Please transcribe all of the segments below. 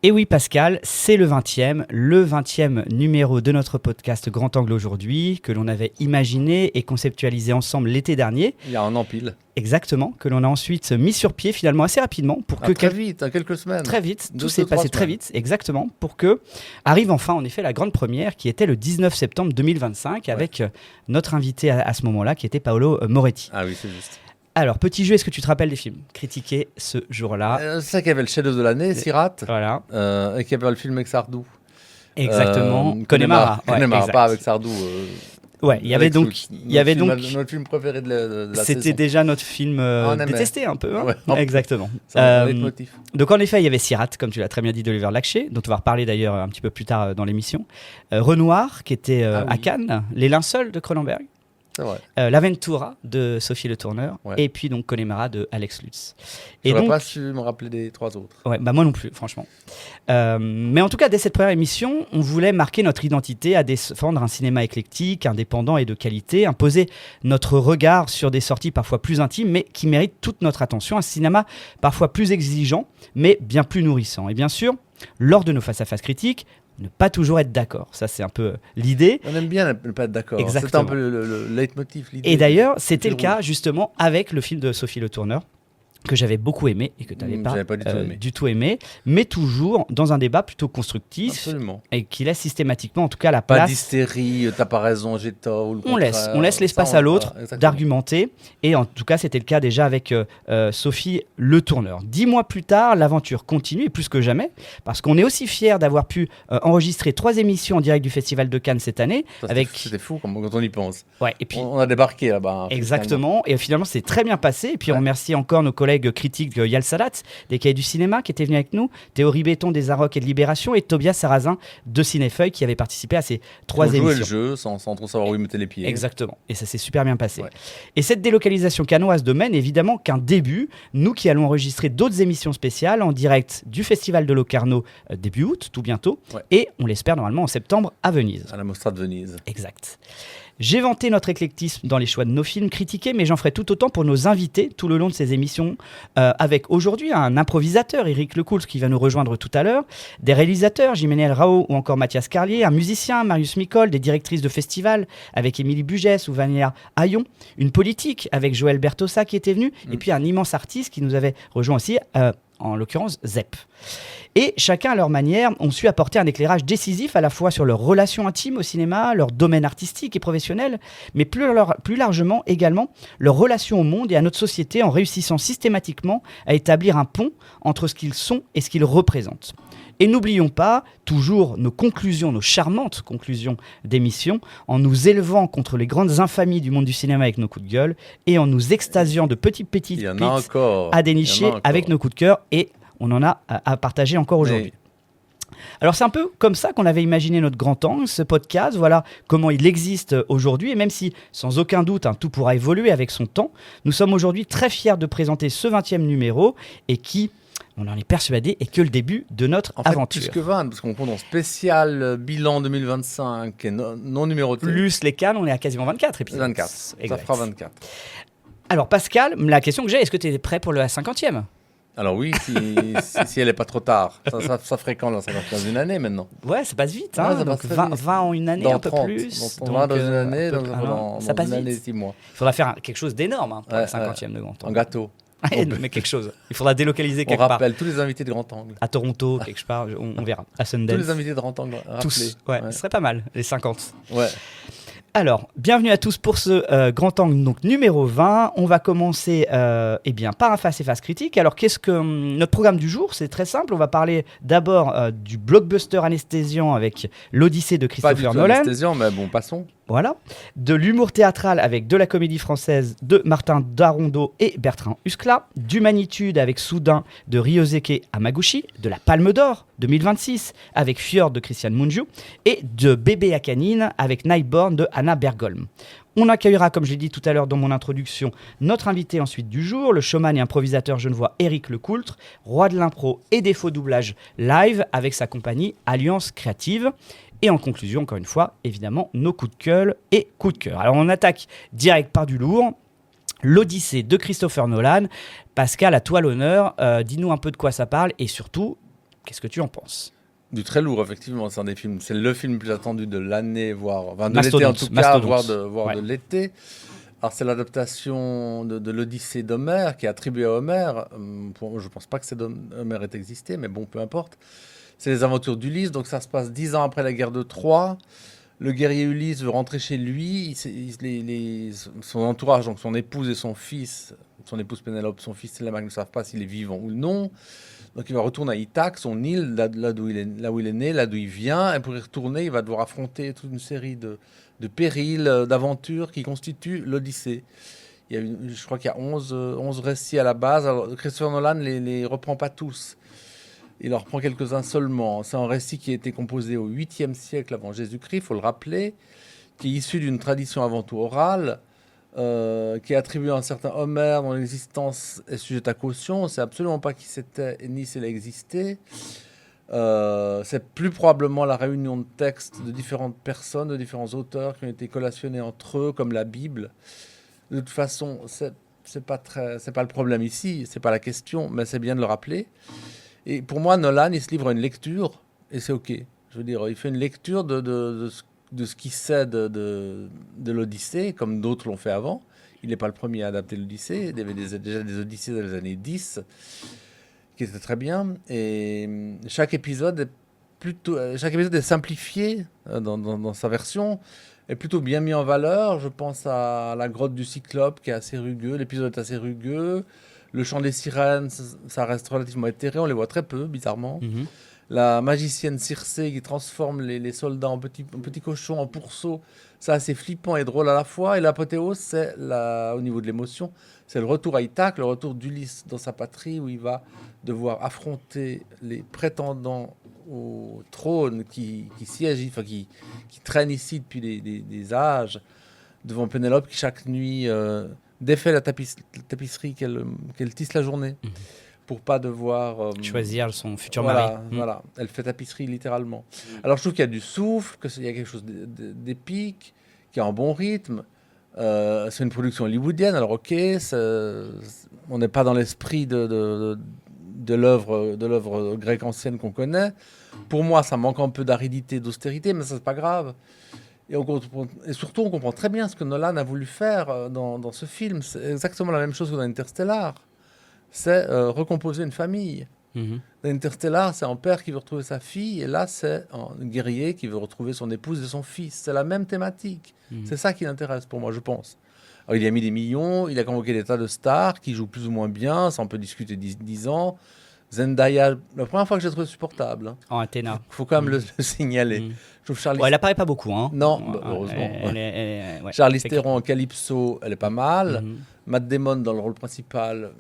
Et oui Pascal, c'est le 20e numéro de notre podcast Grand Angle aujourd'hui, que l'on avait imaginé et conceptualisé ensemble l'été dernier. Il y a un an pile. Exactement, que l'on a ensuite mis sur pied finalement assez rapidement. Très vite, en quelques semaines. Très vite, tout s'est passé très vite, exactement, pour que arrive enfin en effet la grande première qui était le 19 septembre 2025 avec notre invité à ce moment-là qui était Paolo Moretti. Ah oui, c'est juste. Alors, petit jeu, est-ce que tu te rappelles des films critiqués ce jour-là? C'est qu'il y avait le chef-d'œuvre de l'année, Sirat, Voilà. et qu'il y avait le film avec Sardou. Exactement. Connemara. Connemara, pas avec Sardou. Ouais, il y avait donc. Notre film préféré de la C'était saison. déjà notre film détesté un peu. Hein, Ouais. exactement. C'est un leitmotiv. Donc en effet, il y avait Sirat, comme tu l'as très bien dit, d'Oliver Laché, dont on va reparler d'ailleurs un petit peu plus tard dans l'émission. Renoir, qui était à Cannes. Les Linceuls de Cronenberg. C'est vrai. L'Aventura de Sophie Le Tourneur. Ouais. Et puis donc Connemara de Alex Lutz. Je n'aurais pas su me rappeler des trois autres. Ouais, bah moi non plus, franchement. Mais en tout cas, dès cette première émission, on voulait marquer notre identité à défendre un cinéma éclectique, indépendant et de qualité, imposer notre regard sur des sorties parfois plus intimes, mais qui méritent toute notre attention. Un cinéma parfois plus exigeant, mais bien plus nourrissant. Et bien sûr, lors de nos face-à-face critiques, ne pas toujours être d'accord. Ça, c'est un peu l'idée. On aime bien ne pas être d'accord. Exactement. C'est un peu le leitmotiv, l'idée. Et d'ailleurs, c'était le cas justement avec le film de Sophie Le Tourneur, que j'avais beaucoup aimé et que tu n'avais pas du tout aimé, mais toujours dans un débat plutôt constructif. Absolument. Et qui laisse systématiquement, en tout cas, la place. Pas d'hystérie, t'as pas raison, j'ai tort. Ou le on laisse l'espace à l'autre d'argumenter. Et en tout cas, c'était le cas déjà avec Sophie Le Tourneur. 10 mois plus tard, l'aventure continue, et plus que jamais, parce qu'on est aussi fiers d'avoir pu enregistrer 3 émissions en direct du Festival de Cannes cette année. C'était fou quand on y pense. Ouais, et puis, on a débarqué là-bas. Exactement. Et finalement, c'est très bien passé. Et puis, on remercie encore nos collègues critiques Yal Salat, des Cahiers du Cinéma, qui était venu avec nous, Théo Ribéton des Arocs et de Libération, et Tobias Sarrazin de Cinéfeuille, qui avait participé à ces 3 émissions. On jouait le jeu sans trop savoir où ils mettaient les pieds. Exactement. Et ça s'est super bien passé. Ouais. Et cette délocalisation cannoise de Maine, évidemment qu'un début. Nous qui allons enregistrer d'autres émissions spéciales en direct du Festival de Locarno début août, tout bientôt. Ouais. Et on l'espère normalement en septembre à Venise. À la Mostra de Venise. Exact. J'ai vanté notre éclectisme dans les choix de nos films critiqués, mais j'en ferai tout autant pour nos invités tout le long de ces émissions, avec aujourd'hui un improvisateur, Éric Lecoultre, qui va nous rejoindre tout à l'heure, des réalisateurs, Jiménez Rao ou encore Mathias Carlier, un musicien, Marius Micol, des directrices de festivals, avec Émilie Bugès ou Vania Hayon, une politique avec Joël Bertossa qui était venu, et puis un immense artiste qui nous avait rejoint aussi, en l'occurrence Zep. Et chacun à leur manière ont su apporter un éclairage décisif à la fois sur leurs relations intimes au cinéma, leur domaine artistique et professionnel, mais plus largement également leur relation au monde et à notre société en réussissant systématiquement à établir un pont entre ce qu'ils sont et ce qu'ils représentent. Et n'oublions pas toujours nos conclusions, nos charmantes conclusions d'émission, en nous élevant contre les grandes infamies du monde du cinéma avec nos coups de gueule et en nous extasiant de petites pépites à dénicher avec nos coups de cœur, et on en a à partager encore aujourd'hui. Alors c'est un peu comme ça qu'on avait imaginé notre grand angle, ce podcast, voilà comment il existe aujourd'hui, et même si sans aucun doute tout pourra évoluer avec son temps, nous sommes aujourd'hui très fiers de présenter ce 20e numéro, et qui, on en est persuadé, est que le début de notre aventure. Plus que 20, parce qu'on compte en spécial bilan 2025 et non numéroté. Plus les Cannes, on est à quasiment 24 épisodes. 24, exact. Ça fera 24. Alors Pascal, la question que j'ai, est-ce que tu es prêt pour la 50e ? Alors oui, si elle n'est pas trop tard. Ça fréquente la 50e d'une année maintenant. Ouais, ça passe vite. Hein, donc 20 en une année, dans un peu 30, plus. Donc, dans une année, ça passe une vite. année, 6 mois. Il faudra faire quelque chose d'énorme pour la 50e de Grand Angle. Un gâteau. Mais quelque chose. Il faudra délocaliser quelque part. On rappelle tous les invités de Grand Angle. À Toronto, quelque part, on verra. À Sundance. Tous les invités de Grand Angle, rappelés. Tous. Ouais, ce serait pas mal, les 50. Ouais. Alors, bienvenue à tous pour ce Grand Angle donc, numéro 20. On va commencer par un face-à-face critique. Alors, qu'est-ce que notre programme du jour ? C'est très simple. On va parler d'abord du blockbuster anesthésiant avec l'Odyssée de Christopher Nolan. Pas du tout anesthésiant, mais bon, passons. Voilà. De l'humour théâtral avec de la comédie française de Martin Darondo et Bertrand Huskla. d'Humanitude avec Soudain de Ryoseke Hamaguchi. De la Palme d'Or 2026 avec Fjord de Christian Mungiu. Et de Bébé à canine avec Nightborn de Anna Bergholm. On accueillera, comme je l'ai dit tout à l'heure dans mon introduction, notre invité ensuite du jour, le showman et improvisateur genevois Éric Lecoultre, roi de l'impro et des faux doublages live avec sa compagnie Alliance Créative. Et en conclusion, encore une fois, évidemment, nos coups de gueule et coups de cœur. Alors on attaque direct par du lourd. L'Odyssée de Christopher Nolan. Pascal, à toi l'honneur. Dis-nous un peu de quoi ça parle et surtout, Qu'est-ce que tu en penses? Du très lourd, effectivement. C'est un des films. C'est le film le plus attendu de l'année, voire de l'été Mastodonte, en tout cas, Mastodonte. voire de l'été. Alors c'est l'adaptation de l'Odyssée d'Homère qui est attribuée à Homère. Je pense pas que Homère ait existé, mais bon, peu importe. C'est les aventures d'Ulysse. Donc ça se passe 10 ans après la guerre de Troie. Le guerrier Ulysse veut rentrer chez lui. Son entourage, donc son épouse et son fils, son épouse Pénélope, son fils Télémaque ne savent pas s'il est vivant ou non. Donc il va retourner à Ithaque, son île, là où il est né, là d'où il vient. Et pour y retourner, il va devoir affronter toute une série de périls, d'aventures qui constituent l'Odyssée. Je crois qu'il y a 11 récits à la base. Alors, Christopher Nolan ne les reprend pas tous. Il en reprend quelques-uns seulement. C'est un récit qui a été composé au 8e siècle avant Jésus-Christ, il faut le rappeler, qui est issu d'une tradition avant tout orale, qui est attribué à un certain Homère dont l'existence est sujette à caution. On ne sait absolument pas qui c'était ni s'il a existé. C'est plus probablement la réunion de textes de différentes personnes, de différents auteurs qui ont été collationnés entre eux, comme la Bible. De toute façon, c'est pas le problème ici, c'est pas la question, mais c'est bien de le rappeler. Et pour moi, Nolan, il se livre à une lecture, et c'est OK. Je veux dire, il fait une lecture de ce qu'il sait de l'Odyssée, comme d'autres l'ont fait avant. Il n'est pas le premier à adapter l'Odyssée. Il y avait déjà des Odyssées dans les années 10 qui étaient très bien. Et chaque épisode est simplifié dans sa version, est plutôt bien mis en valeur. Je pense à la grotte du Cyclope qui est assez rugueux. L'épisode est assez rugueux. Le chant des sirènes, ça reste relativement éthéré. On les voit très peu, bizarrement. Mm-hmm. La magicienne Circé qui transforme les soldats en petits cochons, en pourceaux, c'est assez flippant et drôle à la fois. Et l'apothéose, c'est au niveau de l'émotion, c'est le retour à Ithaque, le retour d'Ulysse dans sa patrie, où il va devoir affronter les prétendants au trône qui siègent, enfin qui traînent ici depuis des âges, devant Pénélope qui chaque nuit défait la tapisserie qu'elle tisse la journée. Mmh. Pour pas devoir choisir son futur mari. Voilà, elle fait tapisserie littéralement. Alors je trouve qu'il y a du souffle, qu'il y a quelque chose d'épique, qui a un bon rythme. C'est une production hollywoodienne, alors ok, on n'est pas dans l'esprit de l'œuvre grecque ancienne qu'on connaît. Pour moi, ça manque un peu d'aridité, d'austérité, mais ça c'est pas grave. Et surtout, on comprend très bien ce que Nolan a voulu faire dans ce film. C'est exactement la même chose que dans Interstellar. C'est recomposer une famille. Mm-hmm. Dans Interstellar, c'est un père qui veut retrouver sa fille, et là, c'est un guerrier qui veut retrouver son épouse et son fils. C'est la même thématique. Mm-hmm. C'est ça qui l'intéresse pour moi, je pense. Alors, il y a mis des millions, il a convoqué des tas de stars qui jouent plus ou moins bien, ça on peut discuter 10 ans. Zendaya, la première fois que j'ai trouvé supportable. Hein. En Athéna. Il faut quand même le signaler. Mm-hmm. Je trouve elle apparaît pas beaucoup. Hein. Non, heureusement. Ouais. Charlize Theron en Calypso, elle est pas mal. Mm-hmm. Matt Damon dans le rôle principal.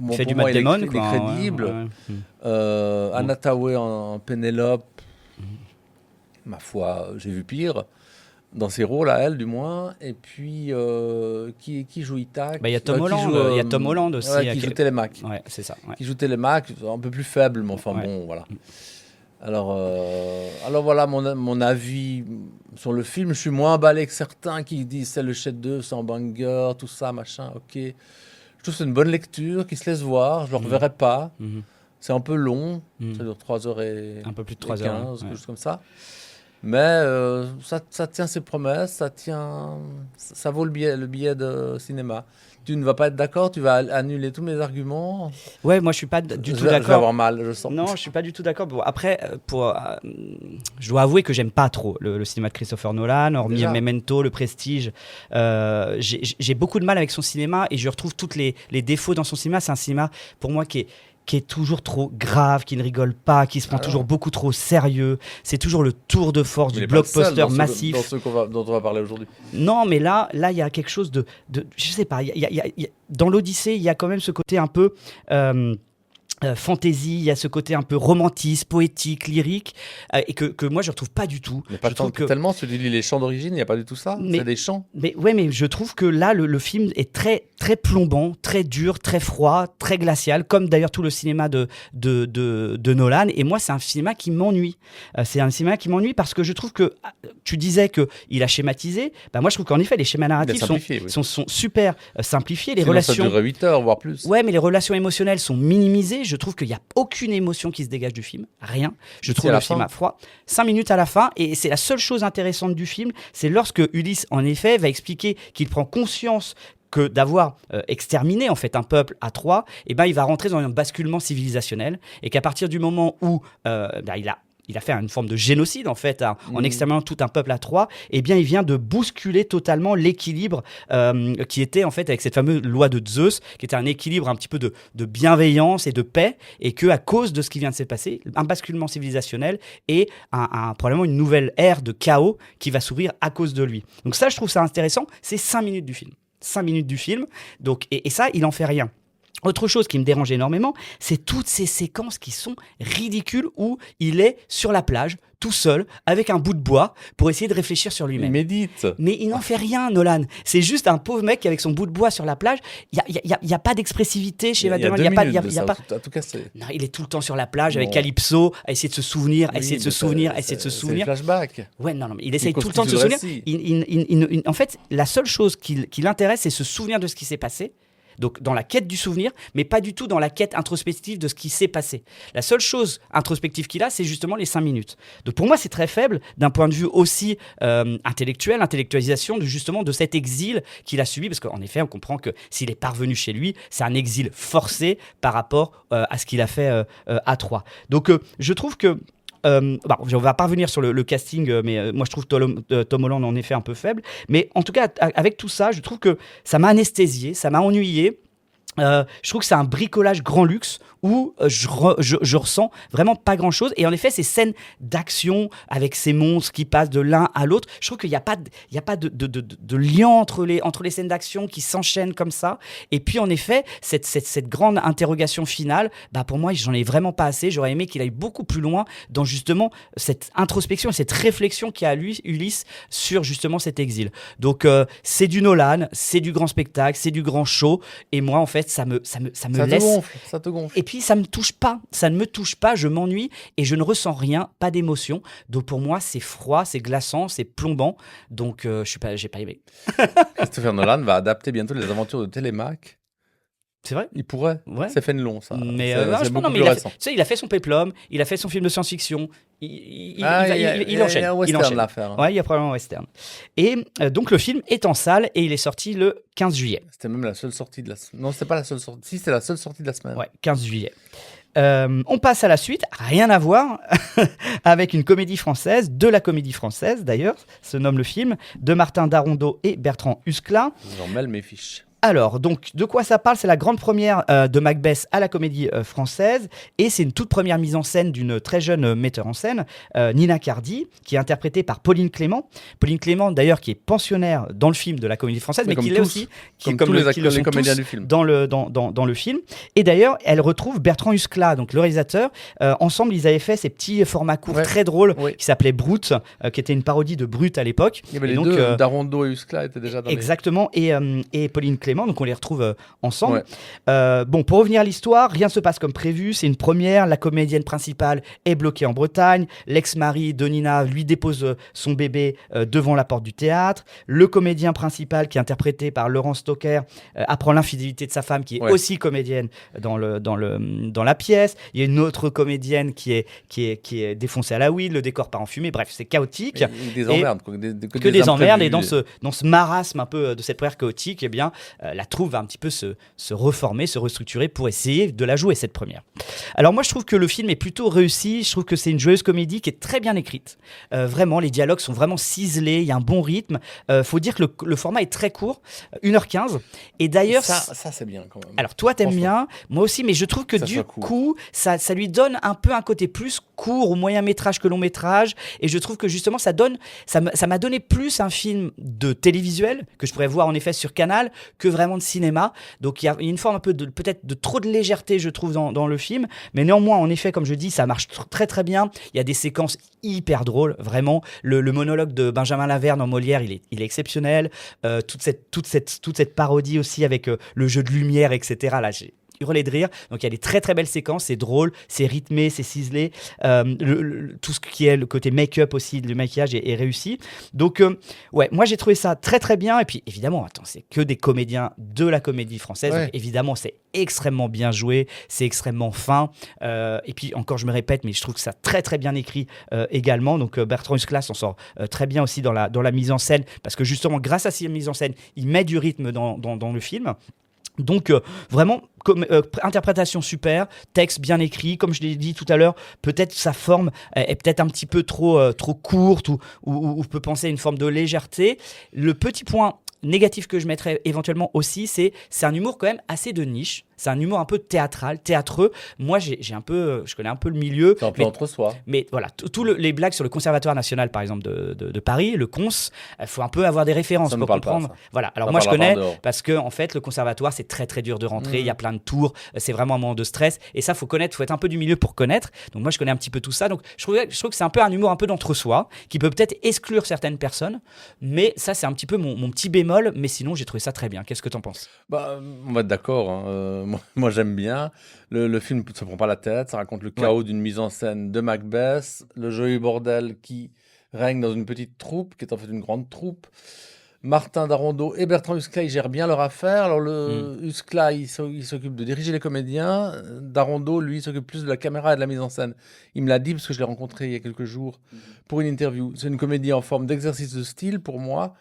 Il fait du Matt Damon, il est crédible. Ouais. Anna Thaoué en Pénélope, ma foi, j'ai vu pire. Dans ses rôles, à elle, du moins. Et puis, qui joue Ithaque? Il y a Tom Holland. Il y a Tom Holland aussi. Qui joue Télémaque. Ouais, c'est ça. Ouais. Qui joue Télémaque, un peu plus faible, mais enfin bon, voilà. Alors voilà mon avis sur le film. Je suis moins emballé que certains qui disent c'est le chef-d'œuvre, c'est un banger, tout ça, machin, ok. Je trouve que c'est une bonne lecture qui se laisse voir. Je ne le reverrai pas. C'est un peu long. Ça dure 3h et... Un peu plus de 3 heures. 15, quelque chose comme ça. Mais ça tient ses promesses. Ça vaut le billet de cinéma. Tu ne vas pas être d'accord, tu vas annuler tous mes arguments. Ouais, moi je suis pas du tout d'accord. Je vais avoir mal, je sens. Non, je suis pas du tout d'accord. Bon, après, je dois avouer que j'aime pas trop le cinéma de Christopher Nolan, hormis Memento, Le Prestige. J'ai beaucoup de mal avec son cinéma et je retrouve tous les défauts dans son cinéma. C'est un cinéma pour moi qui est toujours trop grave, qui ne rigole pas, qui se prend toujours beaucoup trop sérieux. C'est toujours le tour de force du blockbuster massif. Dans ce dont on va parler aujourd'hui. Non, mais là, il y a quelque chose de je sais pas. Dans l'Odyssée, il y a quand même ce côté un peu fantasy, il y a ce côté un peu romantisme, poétique, lyrique, et que moi je retrouve pas du tout. Mais pas tellement, tu dis les chants d'origine, il n'y a pas du tout ça. C'est des chants. Mais je trouve que là le film est très très plombant, très dur, très froid, très glacial, comme d'ailleurs tout le cinéma de Nolan. Et moi c'est un cinéma qui m'ennuie. C'est un cinéma qui m'ennuie parce que je trouve que tu disais que il a schématisé. Moi je trouve qu'en effet les schémas narratifs sont super simplifiés. Les relations. Ça durerait 8 heures voire plus. Ouais, mais les relations émotionnelles sont minimisées. je trouve qu'il n'y a aucune émotion qui se dégage du film, rien. Je C'est trouve à la le film fin. à froid. 5 minutes à la fin, et c'est la seule chose intéressante du film, c'est lorsque Ulysse, en effet, va expliquer qu'il prend conscience que d'avoir exterminé en fait un peuple à Troie, et ben il va rentrer dans un basculement civilisationnel, et qu'à partir du moment où il a fait une forme de génocide en fait, en exterminant tout un peuple à Troie, et bien il vient de bousculer totalement l'équilibre qui était en fait avec cette fameuse loi de Zeus, qui était un équilibre un petit peu de bienveillance et de paix, et que à cause de ce qui vient de se passer, un basculement civilisationnel et probablement une nouvelle ère de chaos qui va s'ouvrir à cause de lui. Donc ça, je trouve ça intéressant. C'est 5 minutes du film. 5 minutes du film, donc, et ça, il en fait rien. Autre chose qui me dérange énormément, c'est toutes ces séquences qui sont ridicules où il est sur la plage, tout seul, avec un bout de bois, pour essayer de réfléchir sur Il lui-même. médite. Mais il n'en fait rien, Nolan. C'est juste un pauvre mec avec son bout de bois sur la plage. Il n'y a pas d'expressivité chez Il y a Matt Damon. 2 Il y a pas- minutes il y a- de il y a ça. pas- En tout cas, c'est... Non, il est tout le temps sur la plage avec Bon. Calypso, à essayer de se souvenir, à essayer de se Oui, souvenir, mais à essayer de se c'est souvenir. le flashback. Ouais, non, mais il essaye Il tout le temps de se constitue souvenir. le récit. En fait, la seule chose qui l'intéresse, c'est se souvenir de ce qui s'est passé. Donc, dans la quête du souvenir, mais pas du tout dans la quête introspective de ce qui s'est passé. La seule chose introspective qu'il a, c'est justement les 5 minutes. Donc, pour moi, c'est très faible d'un point de vue aussi intellectuel, intellectualisation de cet exil qu'il a subi. Parce qu'en effet, on comprend que s'il est parvenu chez lui, c'est un exil forcé par rapport à ce qu'il a fait à Troyes. Donc, je trouve que on va pas revenir sur le casting, mais moi je trouve Tom Holland en effet un peu faible. Mais en tout cas, avec tout ça, je trouve que ça m'a anesthésié, ça m'a ennuyé. Je trouve que c'est un bricolage grand luxe où je ressens vraiment pas grand chose. Et en effet, ces scènes d'action avec ces monstres qui passent de l'un à l'autre, je trouve qu'il n'y a pas de lien entre les scènes d'action qui s'enchaînent comme ça. Et puis en effet, cette grande interrogation finale, pour moi, j'en ai vraiment pas assez. J'aurais aimé qu'il aille beaucoup plus loin dans justement cette introspection et cette réflexion qu'a Ulysse sur justement cet exil. Donc c'est du Nolan, c'est du grand spectacle, c'est du grand show. Et moi, en fait, ça me laisse. Ça te gonfle. Et puis ça ne me touche pas, je m'ennuie et je ne ressens rien, pas d'émotion. Donc pour moi, c'est froid, c'est glaçant, c'est plombant. Donc j'ai pas aimé. Christopher Nolan va adapter bientôt les aventures de Télémaque. C'est vrai? Il pourrait. Ouais. C'est Fénelon, ça. Mais C'est beaucoup mais plus récent. tu sais, il a fait son péplum, il a fait son film de science-fiction. Il y a enchaîne. un Il western enchaîne. à faire. Hein. Ouais, il y a probablement un western. Et donc le film est en salle et il est sorti le 15 juillet. C'était même la seule sortie de la semaine. Non, c'était pas la seule sortie. Si, c'était la seule sortie de la semaine. Ouais, 15 juillet. On passe à la suite, rien à voir, avec une comédie française, de la comédie française d'ailleurs, se nomme le film, de Martin Darondeau et Bertrand Huskla. J'en mêle mes fiches. Alors, donc, de quoi ça parle? C'est la grande première de Macbeth à la comédie française, et c'est une toute première mise en scène d'une très jeune metteur en scène, Nina Cardy, qui est interprétée par Pauline Clément. Pauline Clément, d'ailleurs, qui est pensionnaire dans le film de la comédie française, mais comme qui l'est tous. aussi, Comme tous les qui le sont comédiens tous du film. dans le film. Et d'ailleurs, elle retrouve Bertrand Huskla, donc le réalisateur. Ensemble, ils avaient fait ces petits formats courts Ouais. très drôles Oui. qui s'appelaient Brut, qui était une parodie de Brut à l'époque. Il y avait Et les donc, deux, Darondo et Huskla étaient déjà dans exactement, et Pauline Clément, donc on les retrouve ensemble. Ouais. Bon, pour revenir à l'histoire, rien se passe comme prévu, c'est une première, la comédienne principale est bloquée en Bretagne, l'ex-mari de Nina lui dépose son bébé devant la porte du théâtre, le comédien principal qui est interprété par Laurent Stocker apprend l'infidélité de sa femme qui est aussi comédienne dans la pièce, il y a une autre comédienne qui est défoncée à la weed, le décor part en fumée, bref, c'est chaotique. Et des emmerdes. Quoi, Que des emmerdes, et dans imprévus. ce marasme un peu de cette première chaotique, eh bien, la trouve va un petit peu se reformer, se restructurer pour essayer de la jouer, cette première. Alors moi, je trouve que le film est plutôt réussi, je trouve que c'est une joyeuse comédie qui est très bien écrite. Vraiment, les dialogues sont vraiment ciselés, il y a un bon rythme. Faut dire que le format est très court, 1h15. Et d'ailleurs... Ça c'est bien quand même. Alors toi, t'aimes Franchement. bien, moi aussi, mais je trouve que Ça du soit court. coup, ça lui donne un peu un côté plus court ou moyen métrage que long métrage. Et je trouve que justement, ça m'a donné plus un film de télévisuel que je pourrais voir en effet sur Canal que vraiment de cinéma. Donc il y a une forme un peu peut-être de trop de légèreté, je trouve, dans le film. Mais néanmoins, en effet, comme je dis, ça marche très très bien. Il y a des séquences hyper drôles, vraiment. Le monologue de Benjamin Laverne en Molière, il est exceptionnel. Toute cette parodie aussi avec le jeu de lumière, etc. Là, j'ai hurler de rire. Donc il y a des très très belles séquences, c'est drôle, c'est rythmé, c'est ciselé. Tout ce qui est le côté make-up aussi, le maquillage est réussi. Donc ouais, moi j'ai trouvé ça très très bien. Et puis évidemment, attends, c'est que des comédiens de la comédie française. Ouais. Donc évidemment, c'est extrêmement bien joué, c'est extrêmement fin. Et puis encore, je me répète, mais je trouve que ça très très bien écrit également. Donc Bertrand Husklas s'en sort très bien aussi dans la mise en scène, parce que justement, grâce à cette mise en scène, il met du rythme dans le film. Donc vraiment interprétation super, texte bien écrit, comme je l'ai dit tout à l'heure, peut-être sa forme est peut-être un petit peu trop courte, ou on peut penser à une forme de légèreté. Le petit point négatif que je mettrais éventuellement aussi, c'est un humour quand même assez de niche. C'est un humour un peu théâtral, théâtreux. Moi, je connais un peu le milieu. C'est un peu entre soi. Mais voilà, les blagues sur le Conservatoire national, par exemple, de Paris, le CONS, il faut un peu avoir des références Ça pour ne parle comprendre. pas, ça. Voilà. Alors Ça moi, je parle à connais part dehors. parce que en fait, le Conservatoire, c'est très très dur de rentrer. Il y a plein de tours. C'est vraiment un moment de stress. Et ça, faut connaître. Faut être un peu du milieu pour connaître. Donc moi, je connais un petit peu tout ça. Donc je trouve que c'est un peu un humour un peu d'entre-soi qui peut peut-être exclure certaines personnes. Mais ça, c'est un petit peu mon petit bémol. Mais sinon, j'ai trouvé ça très bien. Qu'est-ce que t'en penses? Bah, on va être d'accord, hein. Moi, j'aime bien. Le film ne se prend pas la tête. Ça raconte le chaos d'une mise en scène de Macbeth, le joyeux bordel qui règne dans une petite troupe, qui est en fait une grande troupe. Martin Darondeau et Bertrand Huskla, ils gèrent bien leur affaire. Alors, Huskla, il s'occupe de diriger les comédiens. Darondeau, lui, il s'occupe plus de la caméra et de la mise en scène. Il me l'a dit parce que je l'ai rencontré il y a quelques jours pour une interview. C'est une comédie en forme d'exercice de style pour moi,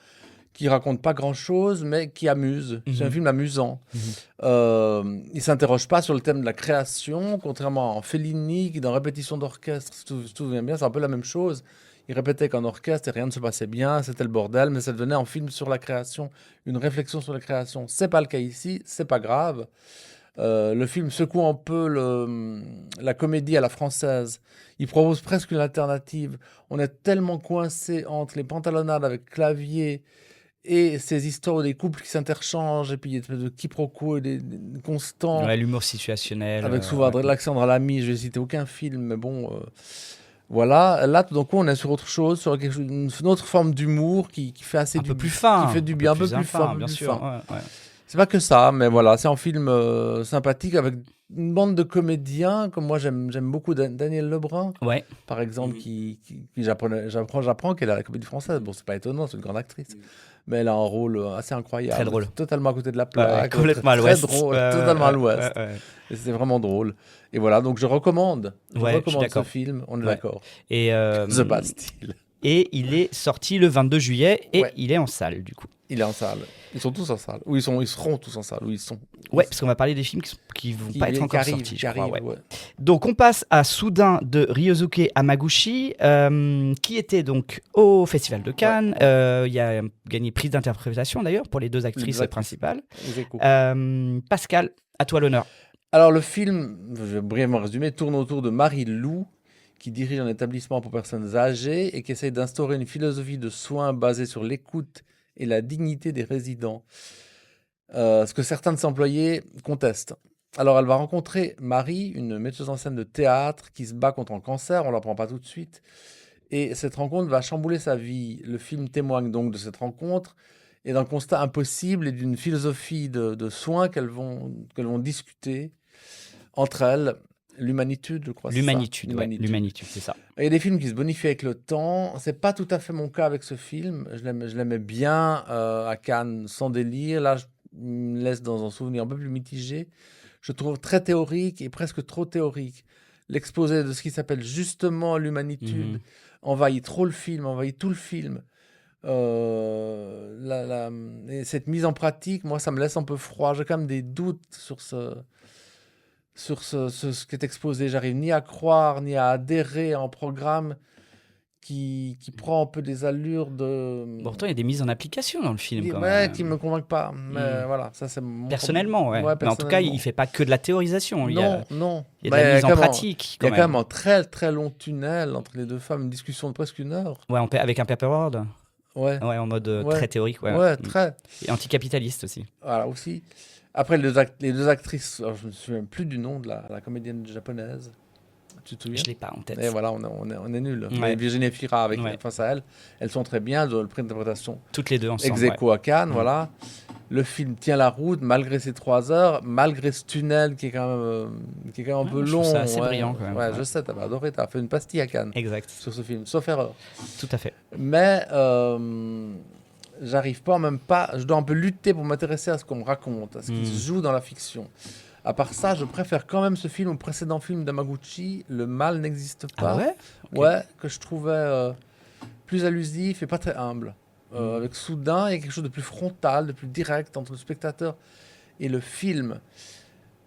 qui raconte pas grand-chose, mais qui amuse. C'est un film amusant. Il s'interroge pas sur le thème de la création, contrairement à Fellini, qui dans Répétition d'orchestre, si tu te souviens bien, c'est un peu la même chose. Il répétait qu'en orchestre, et rien ne se passait bien, c'était le bordel, mais ça devenait en film sur la création, une réflexion sur la création. C'est pas le cas ici, c'est pas grave. Le film secoue un peu la comédie à la française. Il propose presque une alternative. On est tellement coincé entre les pantalonnades avec clavier et ces histoires des couples qui s'interchangent, et puis il y a une espèce de quiproquos des constants, Ouais, l'humour situationnel. avec souvent Alexandre Lamy. Je vais citer aucun film, mais bon, voilà. Là, tout d'un coup, on est sur autre chose, sur une autre forme d'humour qui fait assez un peu plus fin. qui fait du bien, un peu plus infâme, fin, bien plus sûr. fin. Ouais. C'est pas que ça, mais voilà, c'est un film sympathique avec une bande de comédiens, comme moi j'aime beaucoup Daniel Lebrun, Ouais. par exemple, qui j'apprends qu'elle est à la comédie française. Bon, c'est pas étonnant, c'est une grande actrice. Mais elle a un rôle assez incroyable. Très drôle. Totalement à côté de la plaque. Complètement à très l'ouest. drôle, totalement à l'ouest. Ouais. Et c'était vraiment drôle. Et voilà, donc je recommande. Ouais, je suis recommande ce d'accord. film, on est Ouais. d'accord. Et, The Bastille. et il est sorti le 22 juillet et Ouais. il est en salle, du coup. Il est en salle. Ils sont tous en salle. Ou ils seront tous en salle. Ou ils sont. Ouais, parce qu'on va parler des films qui vont pas être encore arrivent, sortis, qui je crois. arrivent, Ouais. ouais. Donc on passe à Soudain de Ryosuke Hamaguchi, qui était donc au Festival de Cannes. Il a gagné prix d'interprétation d'ailleurs pour les deux actrices principales. Ex-aequo. Pascal, à toi l'honneur. Alors le film, je vais brièvement résumer, tourne autour de Marie Lou, qui dirige un établissement pour personnes âgées et qui essaye d'instaurer une philosophie de soins basée sur l'écoute et la dignité des résidents. Ce que certains de ses employés contestent. Alors elle va rencontrer Marie, une metteuse en scène de théâtre qui se bat contre un cancer, on ne l'apprend pas tout de suite. Et cette rencontre va chambouler sa vie. Le film témoigne donc de cette rencontre et d'un constat impossible et d'une philosophie de soins qu'elles vont discuter entre elles. L'humanitude, je crois. L'humanitude, c'est ça. Il y a des films qui se bonifient avec le temps. C'est pas tout à fait mon cas avec ce film. Je l'aimais bien à Cannes, sans délire. Là, je me laisse dans un souvenir un peu plus mitigé. Je trouve très théorique et presque trop théorique. L'exposé de ce qui s'appelle justement l'humanitude envahit trop le film, envahit tout le film. Et cette mise en pratique, moi, ça me laisse un peu froid. J'ai quand même des doutes sur ce qui est exposé. J'arrive ni à croire, ni à adhérer à un programme qui prend un peu des allures de... Pourtant, il y a des mises en application dans le film. Quand Ouais, même. qui ne me convainquent pas. Mais voilà, ça c'est mon Personnellement, ouais. Mais en tout cas, il ne fait pas que de la théorisation. Non. Il y a de la mise en pratique. Il y a quand même un très très long tunnel entre les deux femmes, une discussion de presque 1 heure. Ouais, avec un paperboard. Ouais, en mode très théorique. ouais, très. Et anticapitaliste aussi. Voilà, aussi. Après, les deux actrices, alors, je ne me souviens plus du nom de la comédienne japonaise. Tu te souviens? Je l'ai pas en tête. Et voilà, on est nuls. Ouais. Mais Virginie Fira, Ouais. face à elle, elles sont très bien. Le prix d'interprétation Toutes les deux ensemble. ex aequo à Cannes, Mm. voilà. Le film tient la route malgré ces 3 heures, malgré ce tunnel qui est quand même un peu je long. trouve ça assez brillant, quand même. Ouais, Ouais. je sais, t'avais adoré, t'as fait une pastille à Cannes Exact. sur ce film, sauf erreur. Tout à fait. Mais j'arrive pas, même pas, je dois un peu lutter pour m'intéresser à ce qu'on me raconte, à ce qui se joue dans la fiction. À part ça, je préfère quand même ce film au précédent film d'Hamaguchi, Le mal n'existe pas. Ah ouais? Ok. Ouais, que je trouvais plus allusif et pas très humble. Avec soudain, il y a quelque chose de plus frontal, de plus direct entre le spectateur et le film.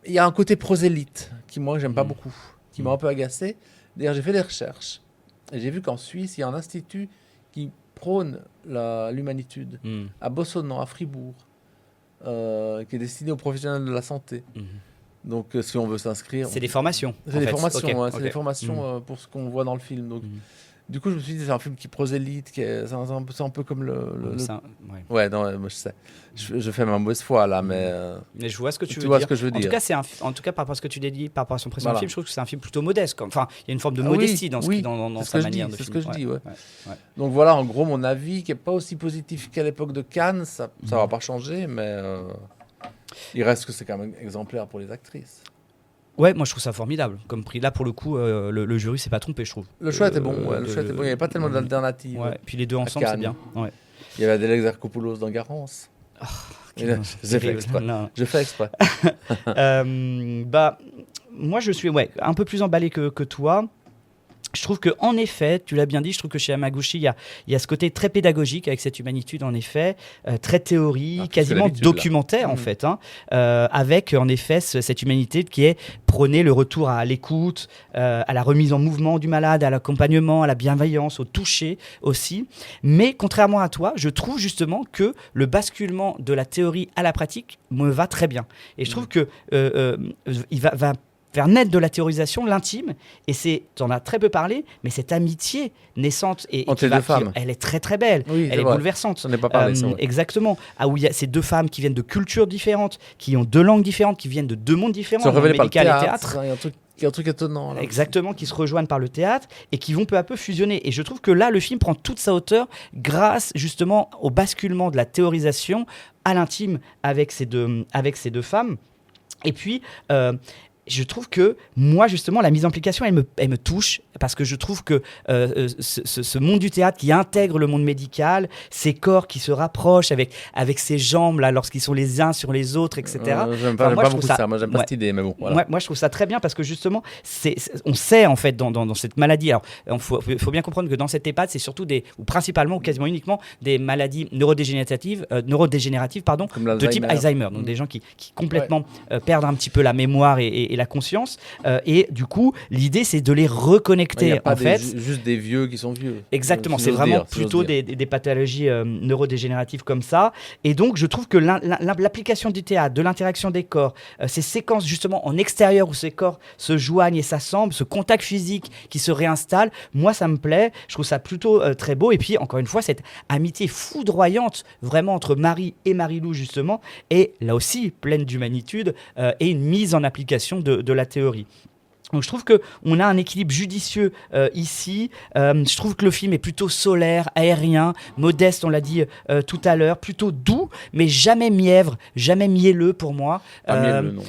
Il y a un côté prosélyte qui, moi, j'aime pas beaucoup, qui m'a un peu agacé. D'ailleurs, j'ai fait des recherches et j'ai vu qu'en Suisse, il y a un institut qui prône l'humanitude à Bossonnan, à Fribourg, qui est destiné aux professionnels de la santé. Donc, si on veut s'inscrire, C'est des formations. c'est en des fait. formations, Ok, ouais, ok. c'est des formations pour ce qu'on voit dans le film. Donc, du coup, je me suis dit, c'est un film qui prosélyte, c'est un peu comme Ça, ouais. Ouais, non, moi je sais. Je fais ma mauvaise foi là, mais Mais je vois ce que tu tu veux vois dire. ce que je veux En dire. tout cas, en tout cas, par rapport à ce que tu l'as dit, par rapport à son précédent Voilà. film, je trouve que c'est un film plutôt modeste. Enfin, il y a une forme de Ah modestie oui, dans, oui, dans c'est ce sa que je manière dis, de c'est ce filmer. que je dis, ouais. Ouais. Donc voilà, en gros, mon avis qui est pas aussi positif qu'à l'époque de Cannes, ça va pas changer, mais il reste que c'est quand même exemplaire pour les actrices. Ouais, moi je trouve ça formidable comme prix. Là, pour le coup, le jury s'est pas trompé, je trouve. Le choix était bon, ouais, le choix était bon. Il n'y avait pas tellement d'alternatives. Ouais. Puis les deux ensemble, c'est Cannes. bien. Ouais. Il y avait Adèle Exarchopoulos dans Garance. Et là, j'ai fait exprès. Non. Je fais exprès. Bah, moi je suis un peu plus emballé que toi. Je trouve que, en effet, tu l'as bien dit, je trouve que chez Hamaguchi, il y a ce côté très pédagogique avec cette humanitude, en effet, très théorie, Ah, quasiment c'est l'habitude, documentaire, en fait, hein, avec, en effet, cette humanité qui est prônée le retour à l'écoute, à la remise en mouvement du malade, à l'accompagnement, à la bienveillance, au toucher aussi. Mais, contrairement à toi, je trouve justement que le basculement de la théorie à la pratique me va très bien. Et je trouve que il va faire naître de la théorisation l'intime, et t'en as très peu parlé, mais cette amitié naissante et Entre les deux femmes. elle est très très belle, Oui, elle est vrai. bouleversante. J'en ai pas parlé, c'est vrai. Exactement. Ah, où il y a ces deux femmes qui viennent de cultures différentes, qui ont deux langues différentes, qui viennent de deux mondes différents, Se le monde révéler par le médical et théâtre. Il y a un truc étonnant là. Exactement, qui se rejoignent par le théâtre et qui vont peu à peu fusionner. Et je trouve que là, le film prend toute sa hauteur grâce justement au basculement de la théorisation à l'intime avec ces deux femmes. Et puis, je trouve que moi, justement, la mise en application, elle me touche, parce que je trouve que ce monde du théâtre qui intègre le monde médical, ces corps qui se rapprochent avec ces jambes là lorsqu'ils sont les uns sur les autres, etc. J'aime pas, Enfin, moi, je beaucoup trouve ça. Moi, j'aime pas cette idée, mais bon. Voilà. Moi, je trouve ça très bien parce que justement, on sait en fait dans cette maladie. Alors, il faut bien comprendre que dans cette EHPAD, c'est surtout ou principalement ou quasiment uniquement des maladies neurodégénératives, Comme de type Alzheimer. Donc des gens qui complètement perdent un petit peu la mémoire et la conscience. Et du coup, l'idée, c'est de les reconnecter Il n'y a pas en fait. juste des vieux qui sont vieux. Exactement, Si c'est j'ose vraiment dire, si j'ose plutôt dire. des pathologies neurodégénératives comme ça. Et donc, je trouve que l'application du théâtre, de l'interaction des corps, ces séquences justement en extérieur où ces corps se joignent et s'assemblent, ce contact physique qui se réinstalle, moi, ça me plaît. Je trouve ça plutôt très beau. Et puis, encore une fois, cette amitié foudroyante vraiment entre Marie et Marie-Lou, justement, est là aussi pleine d'humanitude et une mise en application de la théorie. Donc je trouve qu'on a un équilibre judicieux ici. Je trouve que le film est plutôt solaire, aérien, modeste, on l'a dit tout à l'heure, plutôt doux, mais jamais mièvre, jamais mielleux pour moi. Pas mielleux, non.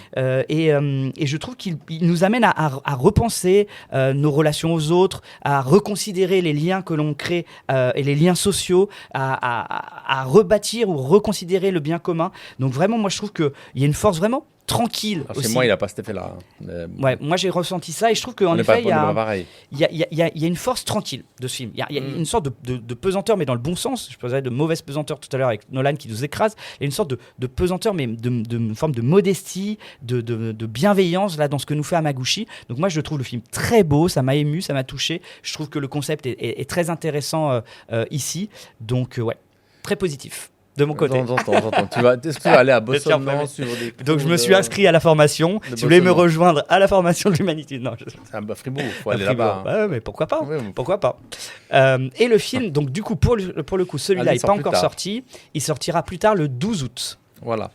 Et je trouve qu'il nous amène à repenser nos relations aux autres, à reconsidérer les liens que l'on crée et les liens sociaux, à rebâtir ou reconsidérer le bien commun. Donc vraiment, moi je trouve qu'il y a une force vraiment tranquille Alors, aussi. chez moi, il n'a pas cet effet-là. Ouais, moi j'ai ressenti ça et je trouve qu'en effet, il y a une force tranquille de ce film. Il y a une sorte de pesanteur, mais dans le bon sens. Je parlais de mauvaise pesanteur tout à l'heure avec Nolan qui nous écrase. Il y a une sorte de pesanteur, mais de forme de modestie, de bienveillance là, dans ce que nous fait Hamaguchi. Donc moi je trouve le film très beau, ça m'a ému, ça m'a touché. Je trouve que le concept est très intéressant ici. Donc ouais, très positif. De mon côté. J'entends. Est-ce que tu vas aller à Bossonnan sur des cours? Donc je me suis inscrit à la formation. Si vous voulez me rejoindre à la formation de l'humanité, non. C'est un Fribourg, il faut aller là-bas. Ouais, mais pourquoi pas? Oui, Pourquoi pas? Et le film, donc du coup, pour le coup, celui-là n'est pas encore sorti. Il sortira plus tard le 12 août. Voilà.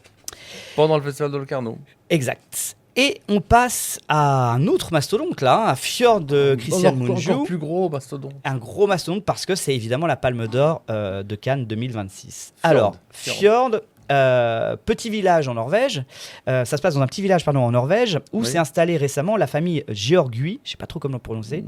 Pendant le festival de Locarno. Exact. Et on passe à un autre mastodonte là, à Fjord de Christian Mungiu. Encore plus gros mastodonte. Un gros mastodonte parce que c'est évidemment la Palme d'Or de Cannes 2026. Fjord. Alors, Fjord, petit village en Norvège. Ça se passe dans un petit village en Norvège où s'est installée récemment la famille Georgui, je ne sais pas trop comment le prononcer,